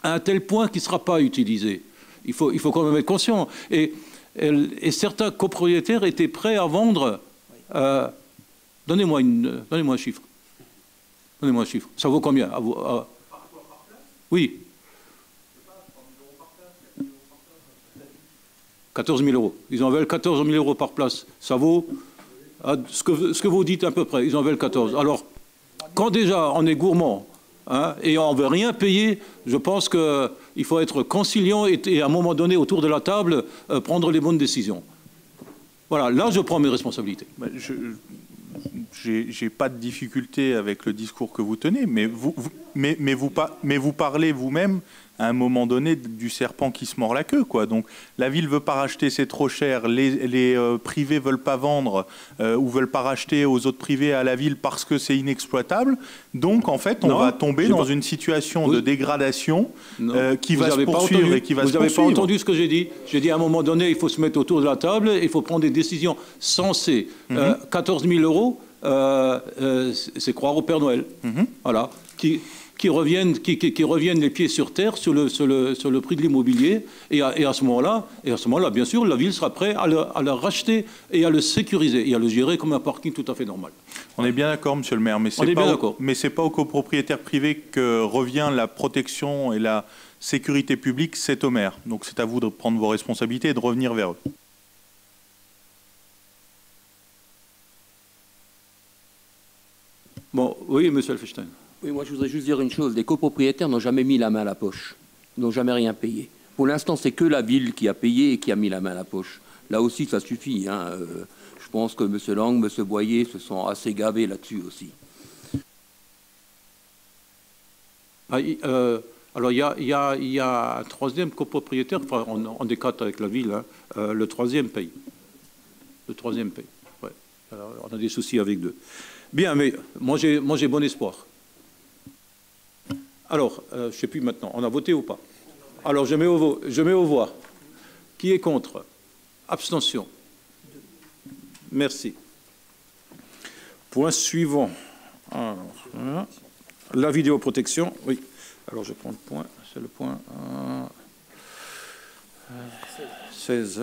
à un tel point qu'il ne sera pas utilisé. Il faut quand même être conscient. Et certains copropriétaires étaient prêts à vendre... Donnez-moi un chiffre. Donnez-moi un chiffre. Ça vaut combien Oui. 14 000 euros. Ils en veulent 14 000 euros par place. Ça vaut ce que vous dites à peu près. Ils en veulent 14. Alors, quand déjà on est gourmand et on ne veut rien payer, je pense qu'il faut être conciliant et à un moment donné, autour de la table, prendre les bonnes décisions. Voilà, là je prends mes responsabilités. J'ai pas de difficulté avec le discours que vous tenez, mais vous parlez vous-même à un moment donné du serpent qui se mord la queue, quoi. Donc la ville veut pas racheter, c'est trop cher. Les privés veulent pas vendre ou veulent pas racheter aux autres privés à la ville parce que c'est inexploitable. Donc en fait, on va tomber dans une situation de dégradation qui va se poursuivre et qui va se poursuivre. Vous n'avez pas entendu ce que j'ai dit. J'ai dit à un moment donné, il faut se mettre autour de la table, il faut prendre des décisions sensées. 14 000 euros, c'est croire au Père Noël. Voilà. Qui reviennent les pieds sur terre sur le prix de l'immobilier et à ce moment-là, bien sûr, la ville sera prête à le racheter et à le sécuriser et à le gérer comme un parking tout à fait normal. On est bien d'accord, monsieur le maire, mais c'est pas aux copropriétaires privés que revient la protection et la sécurité publique, c'est au maire. Donc c'est à vous de prendre vos responsabilités et de revenir vers eux. Bon, oui, monsieur Elfenstein. Oui, moi je voudrais juste dire une chose. Les copropriétaires n'ont jamais mis la main à la poche. Ils n'ont jamais rien payé. Pour l'instant, c'est que la ville qui a payé et qui a mis la main à la poche. Là aussi, ça suffit. Hein. Je pense que M. Lang, M. Boyer se sont assez gavés là-dessus aussi. Alors, il y a un troisième copropriétaire, enfin, on est quatre avec la ville, hein, le troisième paye. Le troisième paye. Ouais. Alors, on a des soucis avec deux. Bien, mais moi j'ai bon espoir. Alors, je ne sais plus maintenant, on a voté ou pas? Alors, je mets au voix. Qui est contre? Abstention. Merci. Point suivant. Alors, voilà. La vidéoprotection, oui. Alors, je prends le point, c'est le point 16.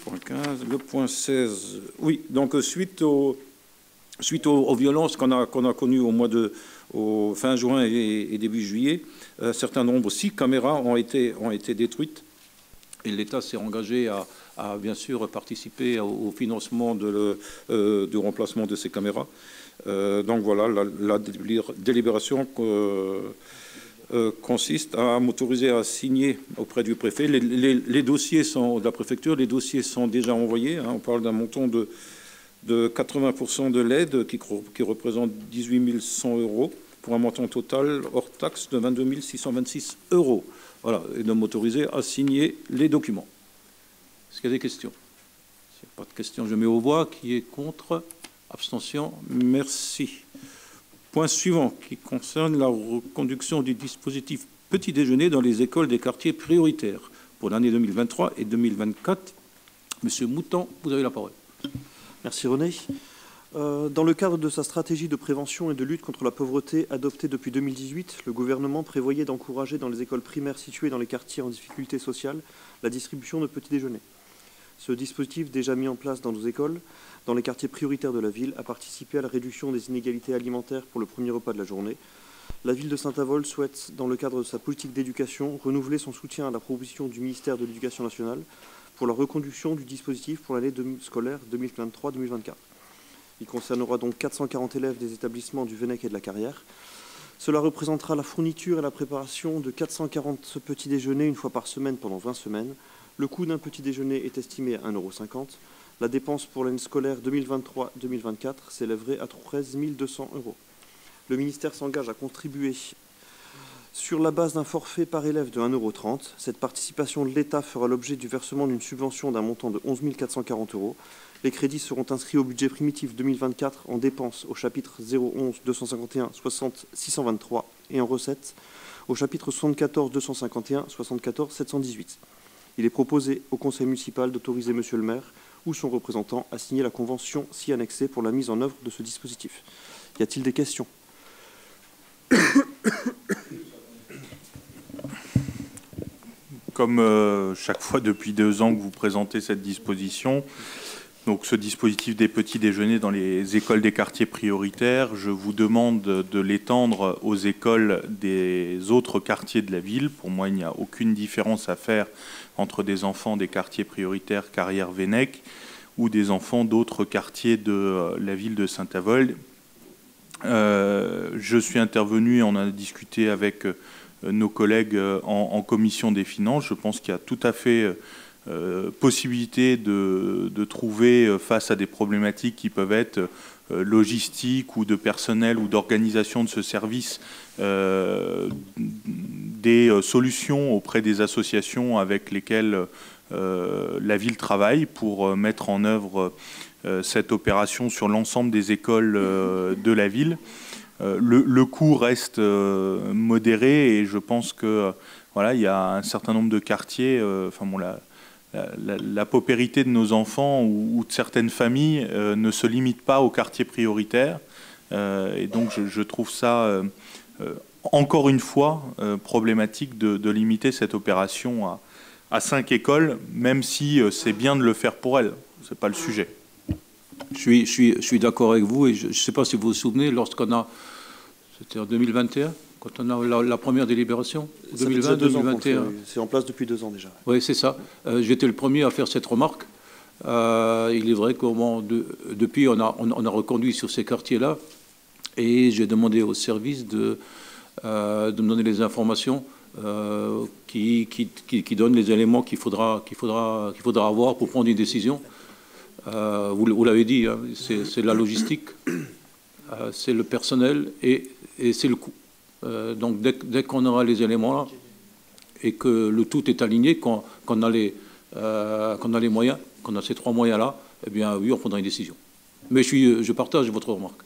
Point 15, le point 16. Oui, donc suite aux violences qu'on a connues au fin juin et début juillet, un certain nombre, 6 caméras ont été détruites. Et l'État s'est engagé à bien sûr participer au financement du remplacement de ces caméras. Donc voilà, la délibération consiste à m'autoriser à signer auprès du préfet. Les dossiers sont de la préfecture, les dossiers sont déjà envoyés. Hein, on parle d'un montant de 80% de l'aide qui représente 18 100 € pour un montant total hors taxe de 22 626 €. Voilà, et de m'autoriser à signer les documents. Est-ce qu'il y a des questions? S'il n'y a pas de questions, je mets aux voix. Qui est contre? Abstention? Merci. Point suivant, qui concerne la reconduction du dispositif petit déjeuner dans les écoles des quartiers prioritaires pour l'année 2023 et 2024. Monsieur Mouton, vous avez la parole. Merci René. Dans le cadre de sa stratégie de prévention et de lutte contre la pauvreté adoptée depuis 2018, le gouvernement prévoyait d'encourager dans les écoles primaires situées dans les quartiers en difficulté sociale la distribution de petits déjeuners. Ce dispositif, déjà mis en place dans nos écoles, dans les quartiers prioritaires de la ville, a participé à la réduction des inégalités alimentaires pour le premier repas de la journée. La ville de Saint-Avold souhaite, dans le cadre de sa politique d'éducation, renouveler son soutien à la proposition du ministère de l'Éducation nationale pour la reconduction du dispositif pour l'année scolaire 2023-2024. Il concernera donc 440 élèves des établissements du Vennec et de la Carrière. Cela représentera la fourniture et la préparation de 440 petits déjeuners une fois par semaine pendant 20 semaines. Le coût d'un petit déjeuner est estimé à 1,50 €. La dépense pour l'année scolaire 2023-2024 s'élèverait à 13 200 €. Le ministère s'engage à contribuer sur la base d'un forfait par élève de 1,30 €. Cette participation de l'État fera l'objet du versement d'une subvention d'un montant de 11 440 €. Les crédits seront inscrits au budget primitif 2024 en dépenses au chapitre 011 251 60 623 et en recettes au chapitre 74 251 74 718. Il est proposé au conseil municipal d'autoriser monsieur le maire ou son représentant à signer la convention si annexée pour la mise en œuvre de ce dispositif. Y a-t-il des questions? Comme chaque fois depuis 2 ans que vous présentez cette disposition, donc ce dispositif des petits déjeuners dans les écoles des quartiers prioritaires, je vous demande de l'étendre aux écoles des autres quartiers de la ville. Pour moi, il n'y a aucune différence à faire entre des enfants des quartiers prioritaires Carrière-Vennec ou des enfants d'autres quartiers de la ville de Saint-Avold. Je suis intervenu et on a discuté avec nos collègues en commission des finances. Je pense qu'il y a tout à fait possibilité de trouver face à des problématiques qui peuvent être logistiques ou de personnel ou d'organisation de ce service des solutions auprès des associations avec lesquelles la ville travaille pour mettre en œuvre cette opération sur l'ensemble des écoles de la ville. Le coût reste modéré et je pense que voilà, il y a un certain nombre de quartiers, la paupérité de nos enfants ou de certaines familles ne se limite pas aux quartiers prioritaires. Et donc je trouve ça, encore une fois, problématique de limiter cette opération à 5 écoles, même si c'est bien de le faire pour elles. Ce n'est pas le sujet. Je suis d'accord avec vous et je ne sais pas si vous vous souvenez, lorsqu'on a, c'était en 2021, quand on a la première délibération, 2020, 2021. C'est en place depuis 2 ans déjà. Oui, c'est ça. J'étais le premier à faire cette remarque. Il est vrai que depuis, on a reconduit sur ces quartiers-là, et j'ai demandé au service de me donner les informations qui donnent les éléments qu'il faudra avoir pour prendre une décision. Vous l'avez dit, hein, c'est la logistique, c'est le personnel et c'est le coût. Donc dès qu'on aura les éléments là et que le tout est aligné, qu'on a les moyens, qu'on a ces 3 moyens-là, eh bien oui, on prendra une décision. Mais je partage votre remarque.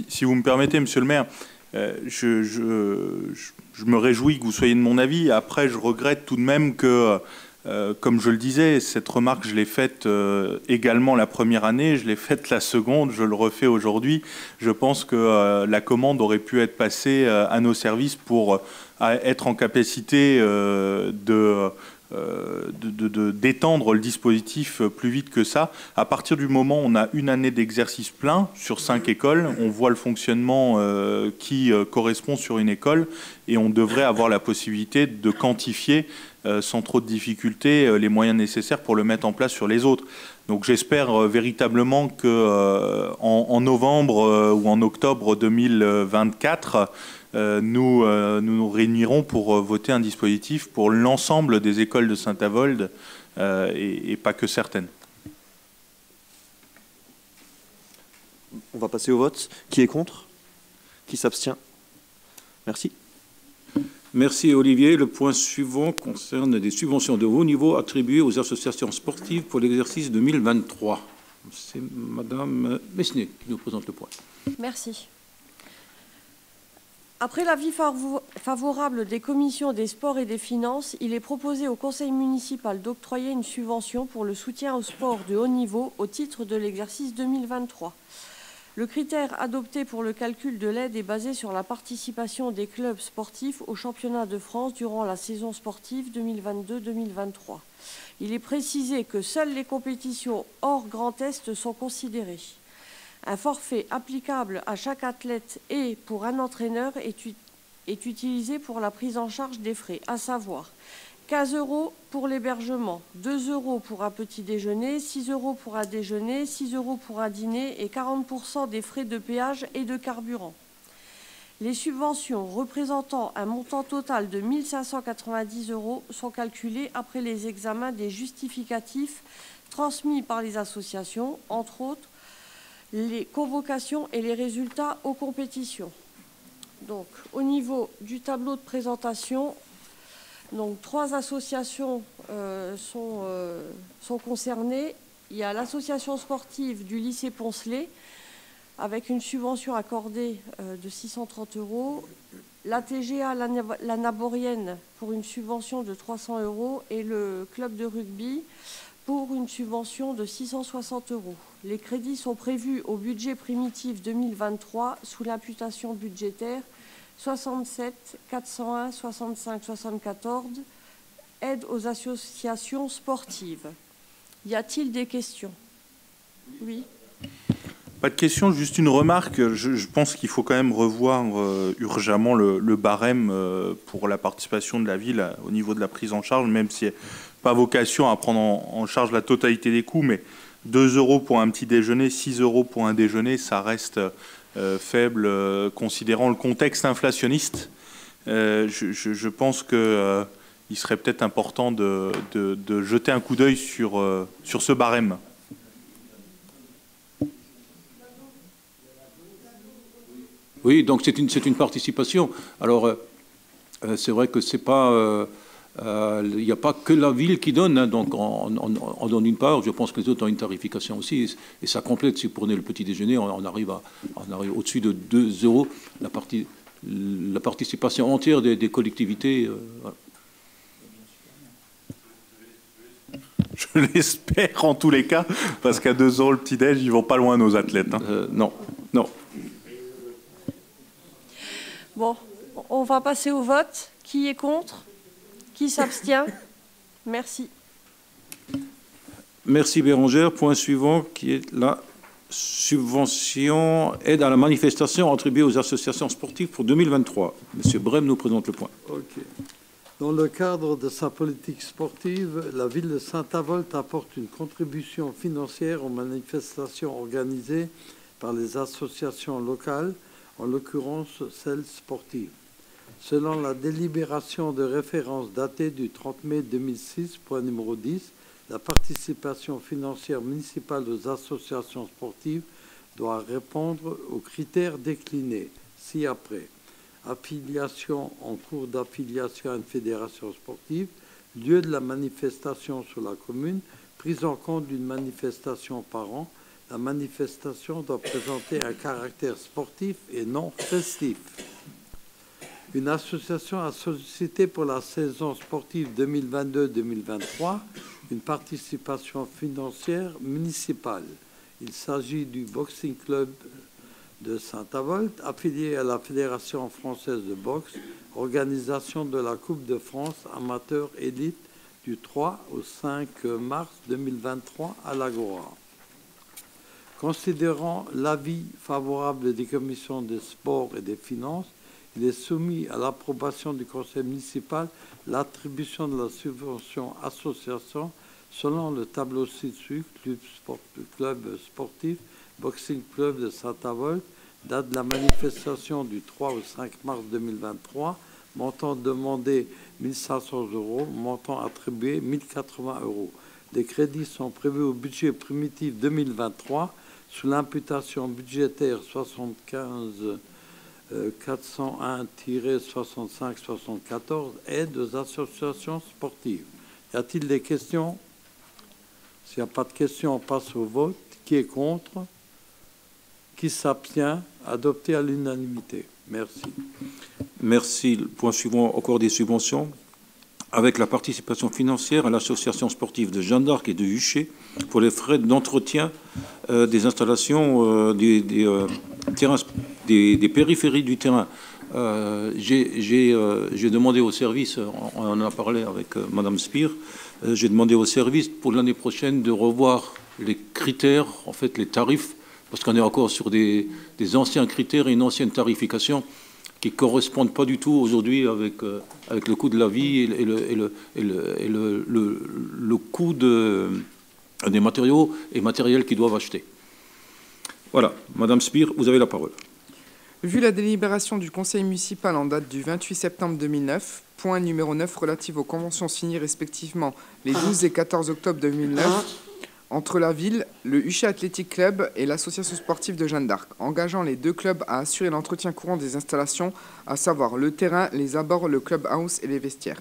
Si vous me permettez, monsieur le maire, je me réjouis que vous soyez de mon avis. Après, je regrette tout de même que, comme je le disais, cette remarque, je l'ai faite également la première année, je l'ai faite la seconde, je le refais aujourd'hui. Je pense que la commande aurait pu être passée à nos services pour être en capacité d'étendre le dispositif plus vite que ça. À partir du moment où on a une année d'exercice plein sur 5 écoles, on voit le fonctionnement qui correspond sur une école et on devrait avoir la possibilité de quantifier sans trop de difficultés les moyens nécessaires pour le mettre en place sur les autres. Donc j'espère véritablement que en novembre ou en octobre 2024, nous nous réunirons pour voter un dispositif pour l'ensemble des écoles de Saint-Avold et pas que certaines. On va passer au vote. Qui est contre? Qui s'abstient? Merci. Merci Olivier. Le point suivant concerne des subventions de haut niveau attribuées aux associations sportives pour l'exercice 2023. C'est Madame Mesnier qui nous présente le point. Merci. Après l'avis favorable des commissions des sports et des finances, il est proposé au conseil municipal d'octroyer une subvention pour le soutien au sport de haut niveau au titre de l'exercice 2023. Le critère adopté pour le calcul de l'aide est basé sur la participation des clubs sportifs au championnat de France durant la saison sportive 2022-2023. Il est précisé que seules les compétitions hors Grand Est sont considérées. Un forfait applicable à chaque athlète et pour un entraîneur est utilisé pour la prise en charge des frais, à savoir 15 € pour l'hébergement, 2 € pour un petit déjeuner, 6 € pour un déjeuner, 6 € pour un dîner et 40% des frais de péage et de carburant. Les subventions représentant un montant total de 1 590 € sont calculées après les examens des justificatifs transmis par les associations, entre autres les convocations et les résultats aux compétitions. Donc, au niveau du tableau de présentation, donc 3 associations sont concernées. Il y a l'association sportive du lycée Poncelet, avec une subvention accordée de 630 €, la TGA la Naborienne pour une subvention de 300 € et le club de rugby pour une subvention de 660 €. Les crédits sont prévus au budget primitif 2023 sous l'imputation budgétaire 67 401 65 74, aide aux associations sportives. Y a-t-il des questions? Oui. Pas de questions, juste une remarque. Je pense qu'il faut quand même revoir urgemment le barème pour la participation de la ville au niveau de la prise en charge, même si pas vocation à prendre en charge la totalité des coûts, mais 2 € pour un petit déjeuner, 6 € pour un déjeuner, ça reste faible considérant le contexte inflationniste. Je pense qu'il serait peut-être important de jeter un coup d'œil sur ce barème. Oui, donc c'est une participation. Alors, c'est vrai que c'est pas... il n'y a pas que la ville qui donne, hein, donc on donne une part, je pense que les autres ont une tarification aussi, et ça complète. Si vous prenez le petit déjeuner, on arrive au-dessus de 2 €, la participation entière des collectivités. Voilà. Je l'espère en tous les cas, parce qu'à 2 € le petit-déj, ils vont pas loin nos athlètes. Hein. Non, non. Bon, on va passer au vote. Qui est contre? Qui s'abstient? Merci. Merci Bérangère. Point suivant qui est la subvention aide à la manifestation attribuée aux associations sportives pour 2023. Monsieur Brem nous présente le point. Ok. Dans le cadre de sa politique sportive, la ville de Saint-Avold apporte une contribution financière aux manifestations organisées par les associations locales, en l'occurrence celles sportives. Selon la délibération de référence datée du 30 mai 2006, point numéro 10, la participation financière municipale aux associations sportives doit répondre aux critères déclinés ci-après. Affiliation en cours d'affiliation à une fédération sportive, lieu de la manifestation sur la commune, prise en compte d'une manifestation par an. La manifestation doit présenter un caractère sportif et non festif. Une association a sollicité pour la saison sportive 2022-2023 une participation financière municipale. Il s'agit du Boxing Club de Saint-Avold, affilié à la Fédération française de boxe, organisation de la Coupe de France amateur élite du 3 au 5 mars 2023 à l'Agora. Considérant l'avis favorable des commissions des sports et des finances, il est soumis à l'approbation du conseil municipal l'attribution de la subvention association selon le tableau ci-dessus, club sportif, Boxing Club de Saint-Avold, date de la manifestation du 3 au 5 mars 2023, montant demandé 1 500 €, montant attribué 1 080 €. Les crédits sont prévus au budget primitif 2023 sous l'imputation budgétaire 75 401-65-74 aide aux associations sportives. Y a-t-il des questions? S'il n'y a pas de questions, on passe au vote. Qui est contre? Qui s'abstient? Adopté à l'unanimité. Merci. Merci. Le point suivant, encore des subventions. Avec la participation financière à l'association sportive de Jeanne d'Arc et de Huchet pour les frais d'entretien des installations des périphéries du terrain. J'ai demandé au service, on en a parlé avec Madame Spire, j'ai demandé au service pour l'année prochaine de revoir les critères, en fait les tarifs, parce qu'on est encore sur des anciens critères et une ancienne tarification qui ne correspondent pas du tout aujourd'hui avec le coût de la vie et le coût des matériaux et matériels qu'ils doivent acheter. Voilà, Madame Spire, vous avez la parole. Vu la délibération du conseil municipal en date du 28 septembre 2009, point numéro 9 relative aux conventions signées respectivement les 12 et 14 octobre 2009, entre la ville, le Huchet Athletic Club et l'association sportive de Jeanne d'Arc, engageant les deux clubs à assurer l'entretien courant des installations, à savoir le terrain, les abords, le clubhouse et les vestiaires.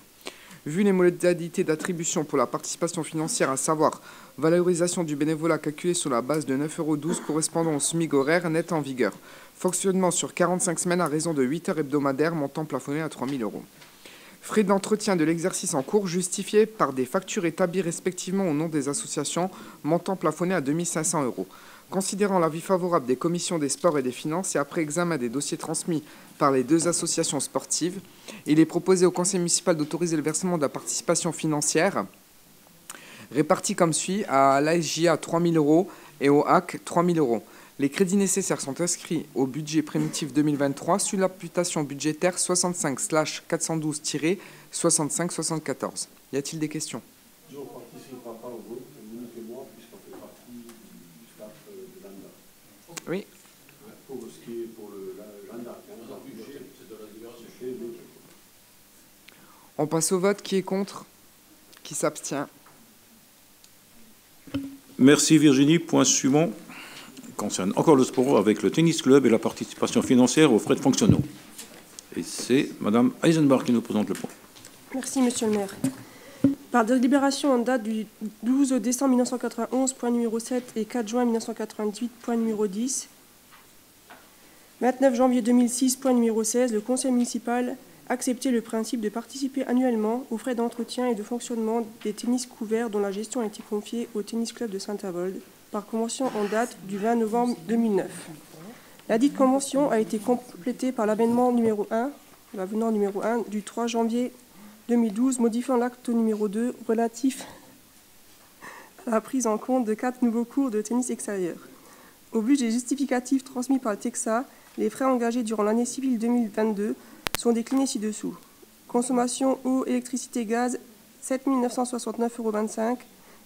Vu les modalités d'attribution pour la participation financière, à savoir valorisation du bénévolat calculé sur la base de 9,12 € correspondant au SMIC horaire net en vigueur, fonctionnement sur 45 semaines à raison de 8 heures hebdomadaires, montant plafonné à 3 000 €. Frais d'entretien de l'exercice en cours justifiés par des factures établies respectivement au nom des associations, montant plafonné à 2 500 €. Considérant l'avis favorable des commissions des sports et des finances et après examen des dossiers transmis par les deux associations sportives, il est proposé au conseil municipal d'autoriser le versement de la participation financière répartie comme suit: à l'ASJA 3 000 € et au HAC 3 000 €. Les crédits nécessaires sont inscrits au budget primitif 2023 sur l'imputation budgétaire 65/412-65-74. Y a-t-il des questions? Je ne participera pas au vote, moi, puisqu'on fait partie du staff de Jeanne d'Arc. Oui. Pour ce qui est pour le Jeanne d'Arc. On passe au vote. Qui est contre? Qui s'abstient? Merci Virginie. Point suivant concerne encore le sport avec le tennis club et la participation financière aux frais de fonctionnement. Et c'est Madame Eisenbach qui nous présente le point. Merci Monsieur le maire. Par délibération en date du 12 décembre 1991, point numéro 7, et 4 juin 1998, point numéro 10, 29 janvier 2006, point numéro 16, le conseil municipal acceptait le principe de participer annuellement aux frais d'entretien et de fonctionnement des tennis couverts dont la gestion a été confiée au tennis club de Saint-Avold par convention en date du 20 novembre 2009. Ladite convention a été complétée par l'avenant numéro 1 du 3 janvier 2012 modifiant l'acte numéro 2 relatif à la prise en compte de 4 nouveaux cours de tennis extérieur. Au but des justificatifs transmis par le TEXA, les frais engagés durant l'année civile 2022 sont déclinés ci-dessous. Consommation eau, électricité, gaz, 7 969,25 €.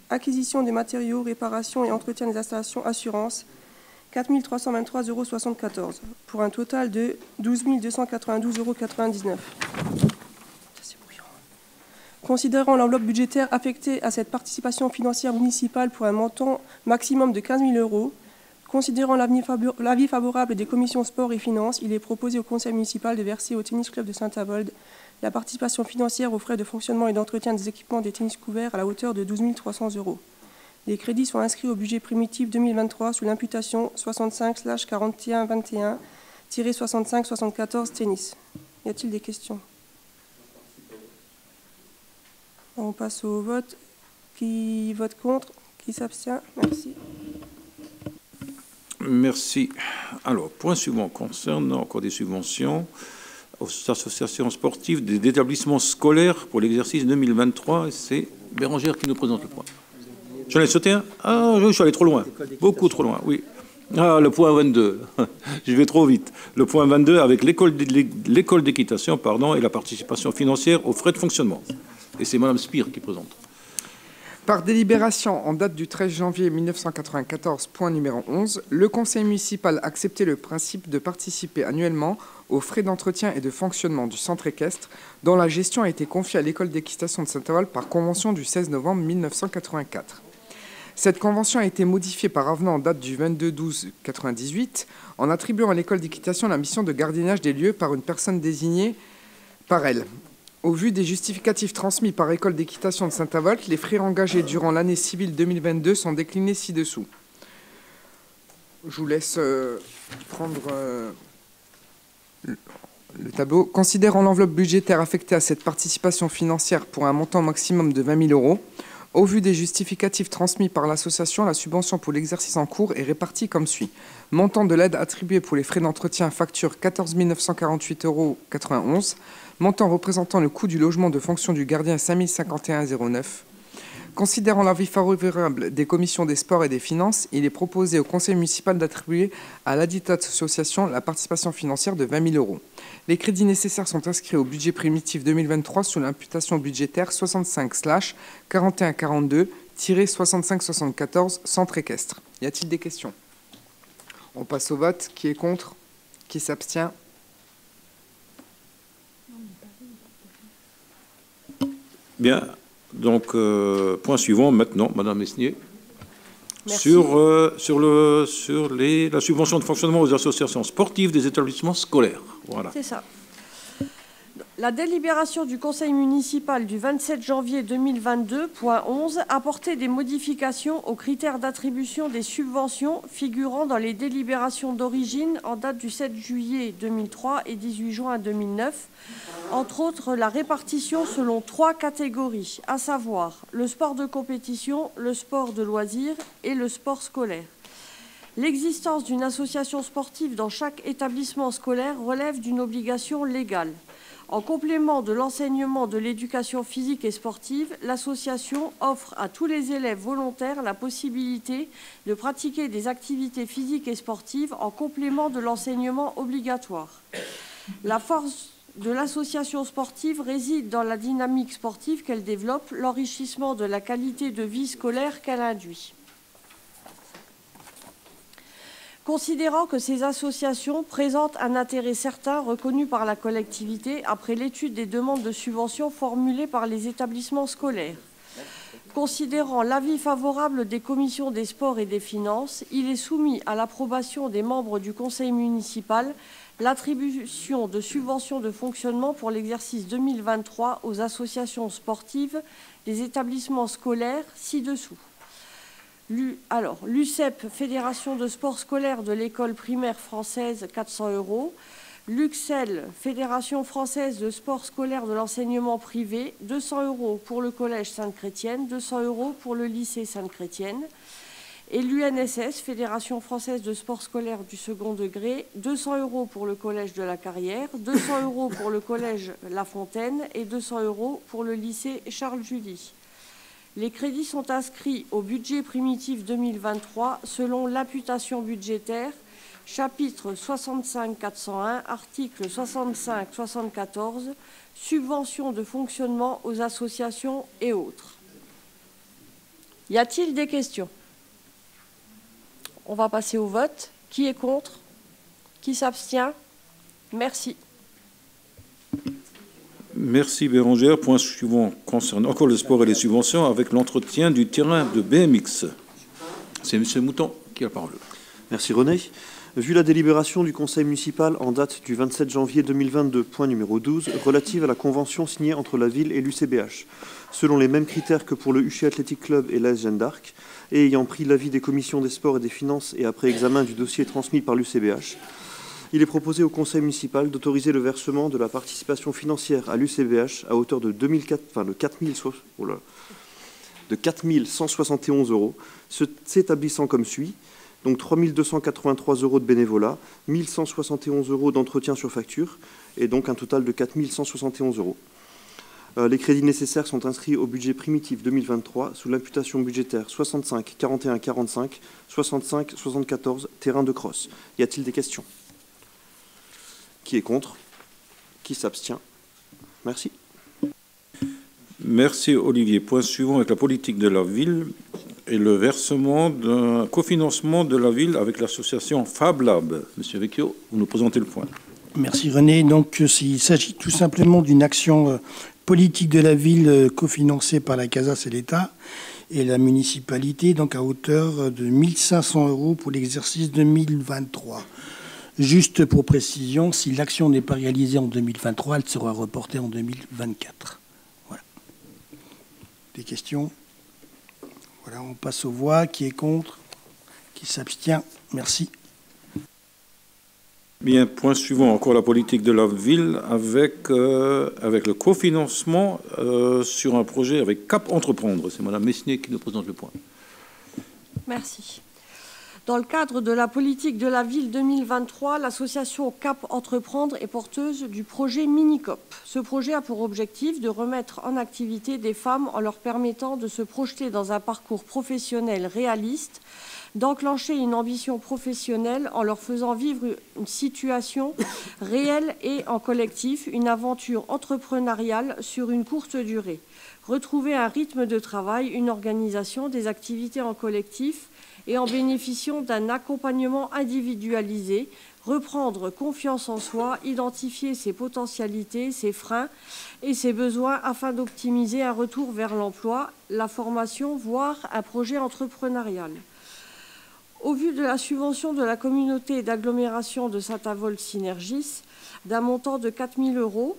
Acquisition des matériaux, réparation et entretien des installations, assurance, 4 323,74 €, pour un total de 12 292,99 €. Considérant l'enveloppe budgétaire affectée à cette participation financière municipale pour un montant maximum de 15 000 €, considérant l'avis favorable des commissions sport et finances, il est proposé au conseil municipal de verser au tennis club de Saint-Avold la participation financière aux frais de fonctionnement et d'entretien des équipements des tennis couverts à la hauteur de 12 300 €. Les crédits sont inscrits au budget primitif 2023 sous l'imputation 65/4121-65-74 tennis. Y a-t-il des questions? On passe au vote. Qui vote contre? Qui s'abstient? Merci. Merci. Alors, point suivant, concernant encore des subventions aux associations sportives des établissements scolaires pour l'exercice 2023. C'est Bérangère qui nous présente le point. J'en ai sauté un? Ah, je suis allé trop loin. Beaucoup trop loin, oui. Ah, le point 22. Je vais trop vite. Le point 22 avec l'école d'équitation, pardon, et la participation financière aux frais de fonctionnement. Et c'est Madame Spire qui présente. Par délibération en date du 13 janvier 1994, point numéro 11, le conseil municipal a accepté le principe de participer annuellement aux frais d'entretien et de fonctionnement du centre équestre, dont la gestion a été confiée à l'école d'équitation de Saint-Avold par convention du 16 novembre 1984. Cette convention a été modifiée par avenant en date du 22/12/98 en attribuant à l'école d'équitation la mission de gardiennage des lieux par une personne désignée par elle. Au vu des justificatifs transmis par l'école d'équitation de Saint-Avold, les frais engagés durant l'année civile 2022 sont déclinés ci-dessous. Je vous laisse prendre le tableau. Considérant l'enveloppe budgétaire affectée à cette participation financière pour un montant maximum de 20 000 €, au vu des justificatifs transmis par l'association, la subvention pour l'exercice en cours est répartie comme suit. Montant de l'aide attribuée pour les frais d'entretien, facture 14 948,91 €. Montant représentant le coût du logement de fonction du gardien, 5 051,09 €. Considérant l'avis favorable des commissions des sports et des finances, il est proposé au conseil municipal d'attribuer à ladite association la participation financière de 20 000 €. Les crédits nécessaires sont inscrits au budget primitif 2023 sous l'imputation budgétaire 65/4142-65-74 centre équestre. Y a-t-il des questions? On passe au vote. Qui est contre? Qui s'abstient? Bien, donc point suivant maintenant, Madame Mesnier, sur la subvention de fonctionnement aux associations sportives des établissements scolaires. Voilà. C'est ça. La délibération du conseil municipal du 27 janvier 2022, point 11, apportait des modifications aux critères d'attribution des subventions figurant dans les délibérations d'origine en date du 7 juillet 2003 et 18 juin 2009, entre autres la répartition selon 3 catégories, à savoir le sport de compétition, le sport de loisir et le sport scolaire. L'existence d'une association sportive dans chaque établissement scolaire relève d'une obligation légale. En complément de l'enseignement de l'éducation physique et sportive, l'association offre à tous les élèves volontaires la possibilité de pratiquer des activités physiques et sportives en complément de l'enseignement obligatoire. La force de l'association sportive réside dans la dynamique sportive qu'elle développe, l'enrichissement de la qualité de vie scolaire qu'elle induit. Considérant que ces associations présentent un intérêt certain reconnu par la collectivité après l'étude des demandes de subventions formulées par les établissements scolaires. Considérant l'avis favorable des commissions des sports et des finances, il est soumis à l'approbation des membres du conseil municipal l'attribution de subventions de fonctionnement pour l'exercice 2023 aux associations sportives des établissements scolaires ci-dessous. L'UCEP, Fédération de sport scolaire de l'école primaire française, 400 €. L'UXEL, Fédération française de sport scolaire de l'enseignement privé, 200 € pour le collège Sainte-Chrétienne, 200 € pour le lycée Sainte-Chrétienne. Et l'UNSS, Fédération française de sport scolaire du second degré, 200 € pour le collège de la Carrière, 200 € pour le collège La Fontaine et 200 € pour le lycée Charles-July. Les crédits sont inscrits au budget primitif 2023 selon l'imputation budgétaire Chapitre 65-401, article 65-74, subventions de fonctionnement aux associations et autres. Y a-t-il des questions? On va passer au vote. Qui est contre? Qui s'abstient? Merci. Merci Bérangère. Point suivant concerne encore le sport et les subventions avec l'entretien du terrain de BMX. C'est M. Mouton qui a la parole. Merci René. Vu la délibération du Conseil municipal en date du 27 janvier 2022, point numéro 12, relative à la convention signée entre la ville et l'UCBH, selon les mêmes critères que pour le UCI Athletic Club et l'AS Jeanne d'Arc, et ayant pris l'avis des commissions des sports et des finances et après examen du dossier transmis par l'UCBH, il est proposé au Conseil municipal d'autoriser le versement de la participation financière à l'UCBH à hauteur de 4 171 €, s'établissant comme suit. Donc 3 283 € de bénévolat, 1 171 € d'entretien sur facture, et donc un total de 4 171 €. Les crédits nécessaires sont inscrits au budget primitif 2023 sous l'imputation budgétaire 65 41 45 65 74 terrain de crosse. Y a-t-il des questions? Qui est contre? Qui s'abstient? Merci. Merci Olivier. Point suivant avec la politique de la ville et le versement d'un cofinancement de la ville avec l'association Fab Lab. Monsieur Vecchio, vous nous présentez le point. Merci René. Donc il s'agit tout simplement d'une action politique de la ville cofinancée par la CASAS et l'État et la municipalité, donc à hauteur de 1 500 € pour l'exercice 2023. Juste pour précision, si l'action n'est pas réalisée en 2023, elle sera reportée en 2024. Voilà. Des questions? Voilà, on passe aux voix. Qui est contre? Qui s'abstient? Merci. Bien, point suivant, encore la politique de la ville avec le cofinancement sur un projet avec Cap Entreprendre. C'est Mme Messnier qui nous présente le point. Merci. Dans le cadre de la politique de la ville 2023, l'association Cap Entreprendre est porteuse du projet Minicop. Ce projet a pour objectif de remettre en activité des femmes en leur permettant de se projeter dans un parcours professionnel réaliste, d'enclencher une ambition professionnelle en leur faisant vivre une situation réelle et en collectif, une aventure entrepreneuriale sur une courte durée, retrouver un rythme de travail, une organisation, des activités en collectif et en bénéficiant d'un accompagnement individualisé, reprendre confiance en soi, identifier ses potentialités, ses freins et ses besoins afin d'optimiser un retour vers l'emploi, la formation, voire un projet entrepreneurial. Au vu de la subvention de la communauté d'agglomération de Saint-Avold-Synergis d'un montant de 4 000 €,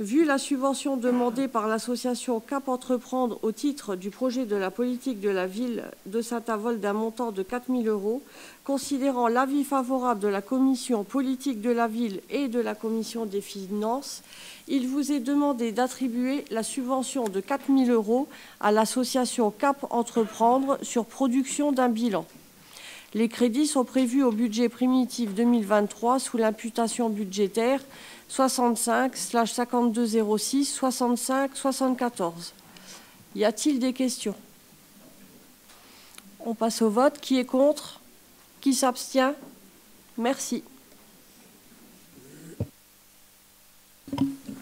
vu la subvention demandée par l'association Cap Entreprendre au titre du projet de la politique de la ville de Saint-Avold d'un montant de 4 000 €, considérant l'avis favorable de la commission politique de la ville et de la commission des finances, il vous est demandé d'attribuer la subvention de 4 000 € à l'association Cap Entreprendre sur production d'un bilan. Les crédits sont prévus au budget primitif 2023 sous l'imputation budgétaire 65/5206 65 74. Y a-t-il des questions? On passe au vote. Qui est contre? Qui s'abstient? Merci.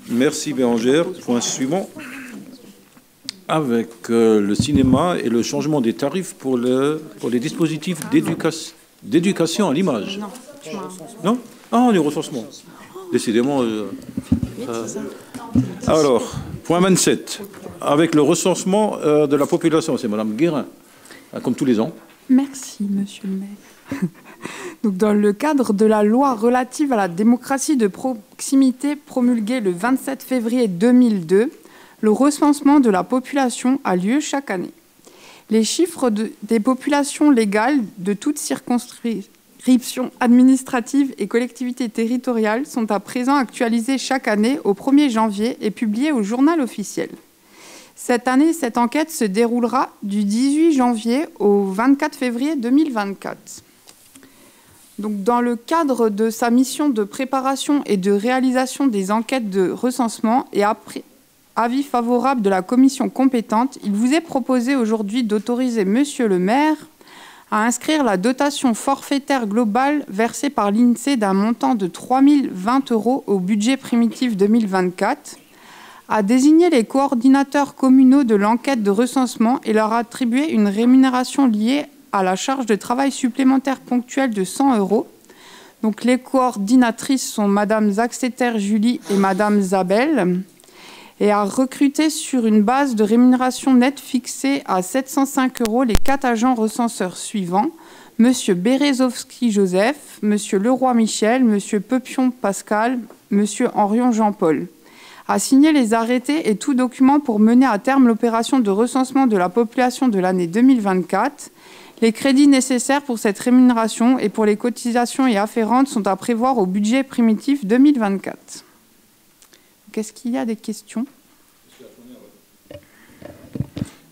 Merci Bérangère. Point suivant. Avec le cinéma et le changement des tarifs pour les dispositifs d'éducation à l'image. Non? Ah, on est au recensement. Décidément. Alors, point 27. Avec le recensement de la population, c'est Mme Guérin, comme tous les ans. Merci, Monsieur le maire. Donc, dans le cadre de la loi relative à la démocratie de proximité promulguée le 27 février 2002, le recensement de la population a lieu chaque année. Les chiffres des populations légales de toutes circonscriptions administratives et collectivités territoriales sont à présent actualisés chaque année au 1er janvier et publiés au journal officiel. Cette année, cette enquête se déroulera du 18 janvier au 24 février 2024. Donc, dans le cadre de sa mission de préparation et de réalisation des enquêtes de recensement et après avis favorable de la commission compétente, il vous est proposé aujourd'hui d'autoriser Monsieur le maire à inscrire la dotation forfaitaire globale versée par l'INSEE d'un montant de 3 020 € au budget primitif 2024, à désigner les coordinateurs communaux de l'enquête de recensement et leur attribuer une rémunération liée à la charge de travail supplémentaire ponctuelle de 100 €. Donc, les coordinatrices sont Madame Zaxeter Julie et Madame Zabel, et à recruter sur une base de rémunération nette fixée à 705 € les 4 agents recenseurs suivants: Monsieur Berezovski Joseph, Monsieur Leroy Michel, Monsieur Peupion Pascal, Monsieur Henrion Jean-Paul. À signer les arrêtés et tout document pour mener à terme l'opération de recensement de la population de l'année 2024. Les crédits nécessaires pour cette rémunération et pour les cotisations y afférentes sont à prévoir au budget primitif 2024. Est-ce qu'il y a des questions?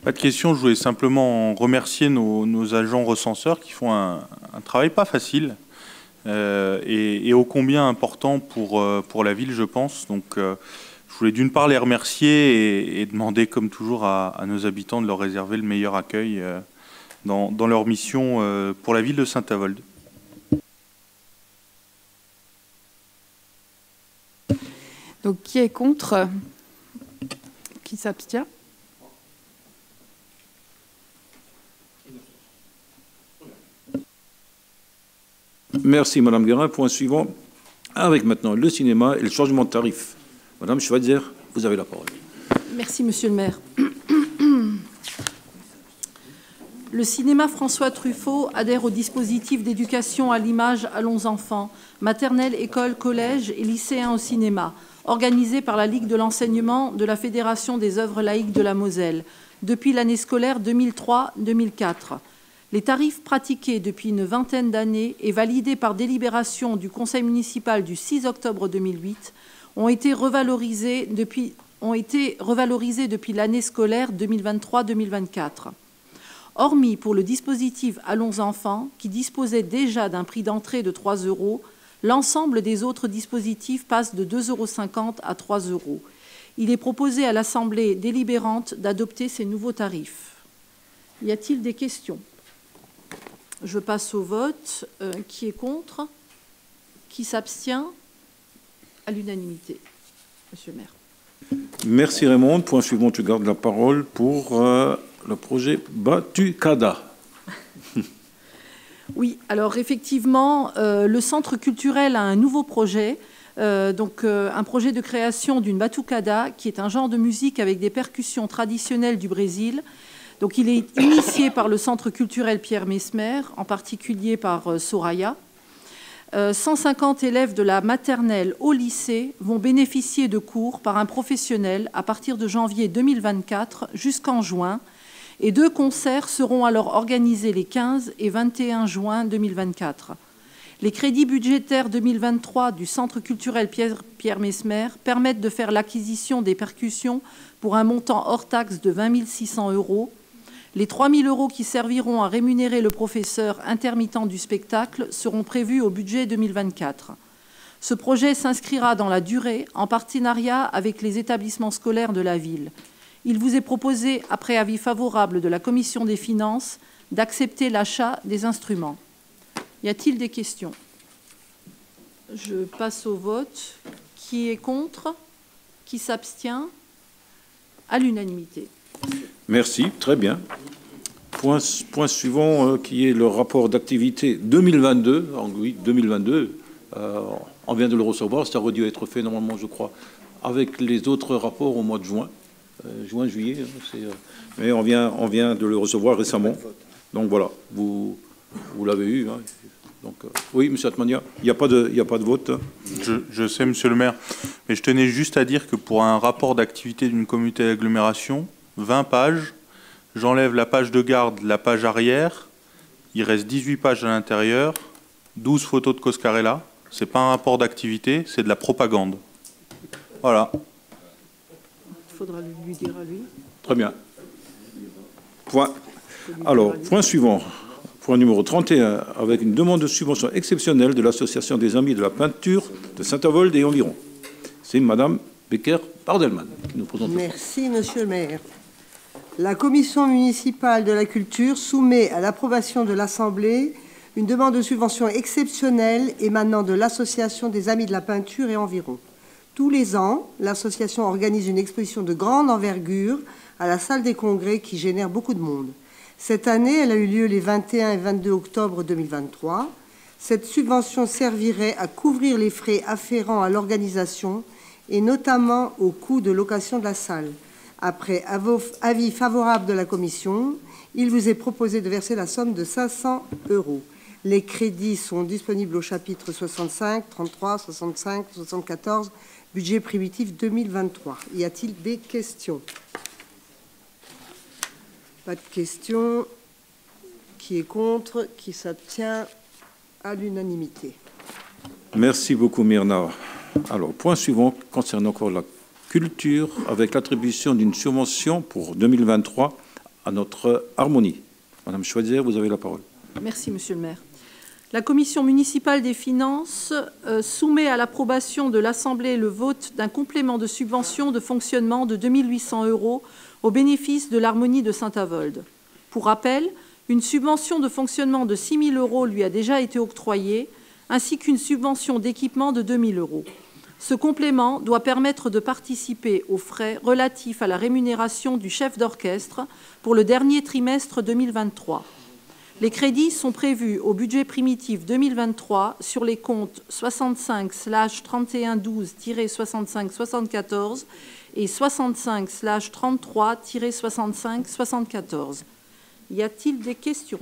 Pas de questions. Je voulais simplement remercier nos agents recenseurs qui font un travail pas facile et ô combien important pour la ville, je pense. Donc, je voulais d'une part les remercier et demander, comme toujours, à nos habitants de leur réserver le meilleur accueil dans leur mission pour la ville de Saint-Avold. Donc, qui est contre? Qui s'abstient? Merci, Madame Guérin. Point suivant, avec maintenant le cinéma et le changement de tarif. Madame Schweitzer, vous avez la parole. Merci, Monsieur le maire. Le cinéma François Truffaut adhère au dispositif d'éducation à l'image Allons enfants, maternelle, école, collège et lycéens au cinéma, organisé par la Ligue de l'enseignement de la Fédération des œuvres laïques de la Moselle, depuis l'année scolaire 2003-2004. Les tarifs pratiqués depuis une vingtaine d'années et validés par délibération du Conseil municipal du 6 octobre 2008 ont été revalorisés depuis l'année scolaire 2023-2024. Hormis pour le dispositif Allons enfants, qui disposait déjà d'un prix d'entrée de 3 €, l'ensemble des autres dispositifs passe de 2,50 € à 3 €. Il est proposé à l'Assemblée délibérante d'adopter ces nouveaux tarifs. Y a-t-il des questions? Je passe au vote. Qui est contre? Qui s'abstient? À l'unanimité. Monsieur le maire. Merci Raymond. Point suivant, tu gardes la parole pour le projet Batucada. Oui, alors effectivement, le centre culturel a un nouveau projet, un projet de création d'une batucada, qui est un genre de musique avec des percussions traditionnelles du Brésil. Donc il est initié par le centre culturel Pierre Mesmer, en particulier par Soraya. 150 élèves de la maternelle au lycée vont bénéficier de cours par un professionnel à partir de janvier 2024 jusqu'en juin, et 2 concerts seront alors organisés les 15 et 21 juin 2024. Les crédits budgétaires 2023 du Centre culturel Pierre Mesmer permettent de faire l'acquisition des percussions pour un montant hors taxe de 20 600 €. Les 3 000 € qui serviront à rémunérer le professeur intermittent du spectacle seront prévus au budget 2024. Ce projet s'inscrira dans la durée en partenariat avec les établissements scolaires de la ville. Il vous est proposé, après avis favorable de la Commission des finances, d'accepter l'achat des instruments. Y a-t-il des questions? Je passe au vote. Qui est contre? Qui s'abstient? À l'unanimité. Merci, très bien. Point suivant, qui est le rapport d'activité 2022. Oui, 2022, on vient de le recevoir. Ça aurait dû être fait normalement, je crois, avec les autres rapports au mois de juin. Juillet, mais on vient de le recevoir récemment. Donc voilà, vous l'avez eu. Hein. Donc, oui, M. Atmania, il n'y a pas de vote. Je sais, Monsieur le maire, mais je tenais juste à dire que pour un rapport d'activité d'une communauté d'agglomération, 20 pages, j'enlève la page de garde, la page arrière, il reste 18 pages à l'intérieur, 12 photos de Coscarella. Ce n'est pas un rapport d'activité, c'est de la propagande. Voilà. Il faudra lui dire à lui. Très bien. Alors, point suivant. Point numéro 31, avec une demande de subvention exceptionnelle de l'Association des Amis de la Peinture de Saint-Avold et environ. C'est Madame Becker-Bardelman qui nous présente. Merci, Monsieur le maire. La commission municipale de la culture soumet à l'approbation de l'Assemblée une demande de subvention exceptionnelle émanant de l'Association des Amis de la Peinture et environ. Tous les ans, l'association organise une exposition de grande envergure à la salle des congrès qui génère beaucoup de monde. Cette année, elle a eu lieu les 21 et 22 octobre 2023. Cette subvention servirait à couvrir les frais afférents à l'organisation et notamment au coût de location de la salle. Après avis favorable de la commission, il vous est proposé de verser la somme de 500 €. Les crédits sont disponibles au chapitre 65, 33, 65, 74, budget primitif 2023. Y a-t-il des questions? Pas de questions. Qui est contre? Qui s'abstient? À l'unanimité. Merci beaucoup, Myrna. Alors, point suivant concerne encore la culture, avec l'attribution d'une subvention pour 2023 à notre harmonie. Madame Schweitzer, vous avez la parole. Merci, Monsieur le maire. La Commission municipale des finances soumet à l'approbation de l'Assemblée le vote d'un complément de subvention de fonctionnement de 2 800 € au bénéfice de l'harmonie de Saint-Avold. Pour rappel, une subvention de fonctionnement de 6 000 € lui a déjà été octroyée, ainsi qu'une subvention d'équipement de 2 000 €. Ce complément doit permettre de participer aux frais relatifs à la rémunération du chef d'orchestre pour le dernier trimestre 2023. Les crédits sont prévus au budget primitif 2023 sur les comptes 65/3112-65-74 et 65/33-65-74. Y a-t-il des questions?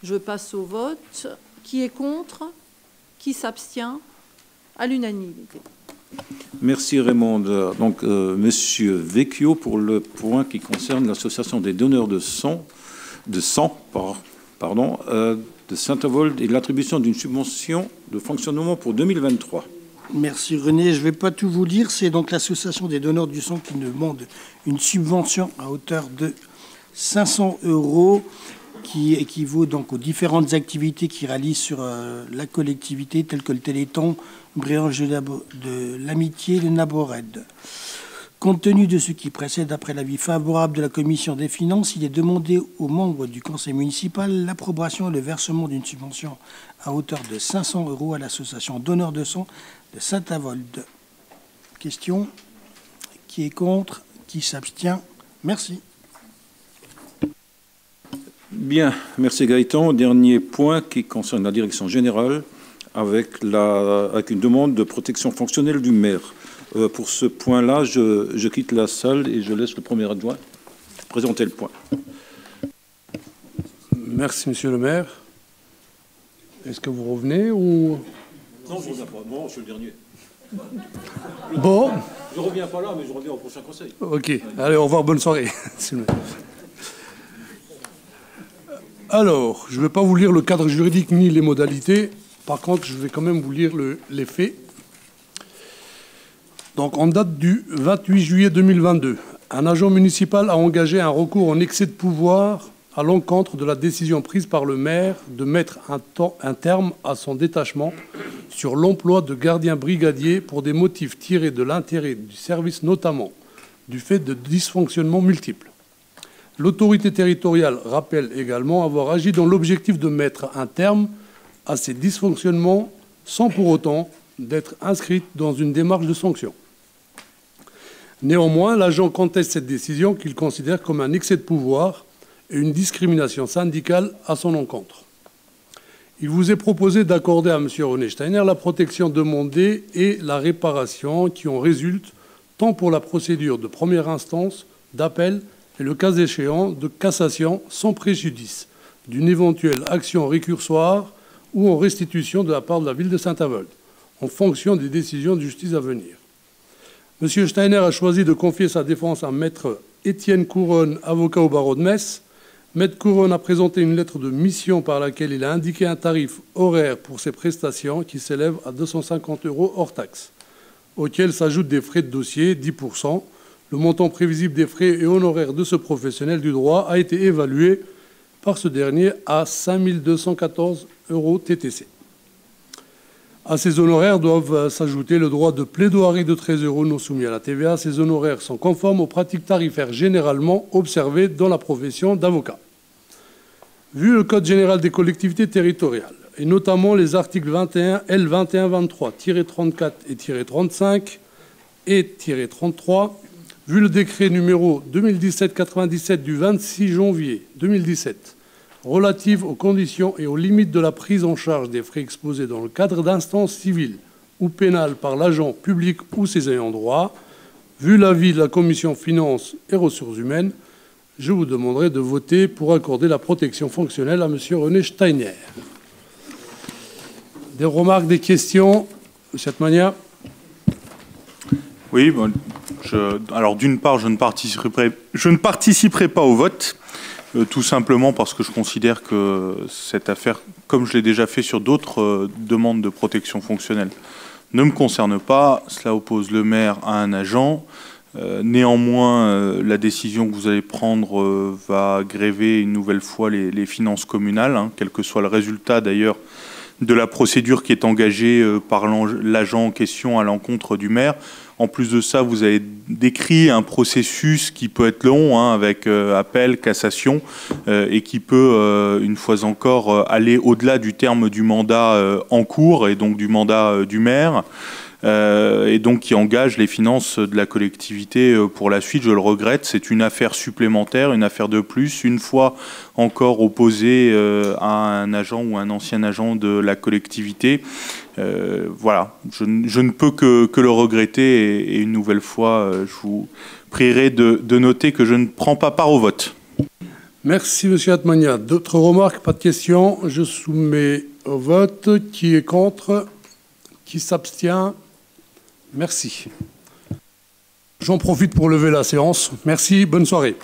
Je passe au vote. Qui est contre? Qui s'abstient? À l'unanimité. Merci Raymond. Donc, Monsieur Vecchio pour le point qui concerne l'association des donneurs de sang de Saint-Avold et l'attribution d'une subvention de fonctionnement pour 2023. Merci René. Je ne vais pas tout vous lire. C'est donc l'association des donneurs du sang qui demande une subvention à hauteur de 500 € qui équivaut donc aux différentes activités qu'ils réalisent sur la collectivité, telles que le Téléthon, Brioche de l'Amitié, le Nabored. Compte tenu de ce qui précède, après l'avis favorable de la Commission des finances, il est demandé aux membres du conseil municipal l'approbation et le versement d'une subvention à hauteur de 500 € à l'association Donneurs de sang de Saint-Avold. Question? Qui est contre? Qui s'abstient? Merci. Bien, merci Gaëtan. Dernier point qui concerne la direction générale avec une demande de protection fonctionnelle du maire. Pour ce point-là, je quitte la salle et je laisse le premier adjoint présenter le point. Merci, Monsieur le maire. Est-ce que vous revenez ou... Non, je ne reviens pas. Non, je suis le dernier. Bon. Je ne reviens pas là, mais je reviens au prochain conseil. Ok. Allez, au revoir, bonne soirée. Alors, je ne vais pas vous lire le cadre juridique ni les modalités. Par contre, je vais quand même vous lire les faits. Donc, en date du 28 juillet 2022, un agent municipal a engagé un recours en excès de pouvoir à l'encontre de la décision prise par le maire de mettre un terme à son détachement sur l'emploi de gardiens brigadiers pour des motifs tirés de l'intérêt du service, notamment du fait de dysfonctionnements multiples. L'autorité territoriale rappelle également avoir agi dans l'objectif de mettre un terme à ces dysfonctionnements sans pour autant d'être inscrite dans une démarche de sanction. Néanmoins, l'agent conteste cette décision qu'il considère comme un excès de pouvoir et une discrimination syndicale à son encontre. Il vous est proposé d'accorder à M. René Steiner la protection demandée et la réparation qui en résultent tant pour la procédure de première instance, d'appel et le cas échéant de cassation sans préjudice d'une éventuelle action récursoire ou en restitution de la part de la ville de Saint-Avold, en fonction des décisions de justice à venir. M. Steiner a choisi de confier sa défense à Maître Étienne Couronne, avocat au barreau de Metz. Maître Couronne a présenté une lettre de mission par laquelle il a indiqué un tarif horaire pour ses prestations qui s'élève à 250 € hors taxe, auquel s'ajoutent des frais de dossier, 10%. Le montant prévisible des frais et honoraires de ce professionnel du droit a été évalué par ce dernier à 5 214 € TTC. À ces honoraires doivent s'ajouter le droit de plaidoirie de 13 € non soumis à la TVA. Ces honoraires sont conformes aux pratiques tarifaires généralement observées dans la profession d'avocat. Vu le Code général des collectivités territoriales, et notamment les articles 21, L2123-34 et -35 et -33, vu le décret numéro 2017-97 du 26 janvier 2017, relative aux conditions et aux limites de la prise en charge des frais exposés dans le cadre d'instances civiles ou pénales par l'agent public ou ses ayants droit, vu l'avis de la Commission Finances et Ressources humaines, je vous demanderai de voter pour accorder la protection fonctionnelle à M. René Steiner. Des remarques, des questions, M. Atmania? Oui, bon, alors d'une part, je ne participerai pas au vote, tout simplement parce que je considère que cette affaire, comme je l'ai déjà fait sur d'autres demandes de protection fonctionnelle, ne me concerne pas. Cela oppose le maire à un agent. Néanmoins, la décision que vous allez prendre va gréver une nouvelle fois les finances communales, hein, quel que soit le résultat d'ailleurs de la procédure qui est engagée par l'agent en question à l'encontre du maire. En plus de ça, vous avez décrit un processus qui peut être long, hein, avec appel, cassation, et qui peut, une fois encore, aller au-delà du terme du mandat en cours, et donc du mandat du maire, et donc qui engage les finances de la collectivité pour la suite. Je le regrette, c'est une affaire supplémentaire, une affaire de plus, une fois encore opposée à un agent ou un ancien agent de la collectivité. Voilà, je ne peux que le regretter, et une nouvelle fois, je vous prierai de noter que je ne prends pas part au vote. Merci, M. Atmania. D'autres remarques? Pas de questions. Je soumets au vote. Qui est contre? Qui s'abstient? Merci. J'en profite pour lever la séance. Merci, bonne soirée.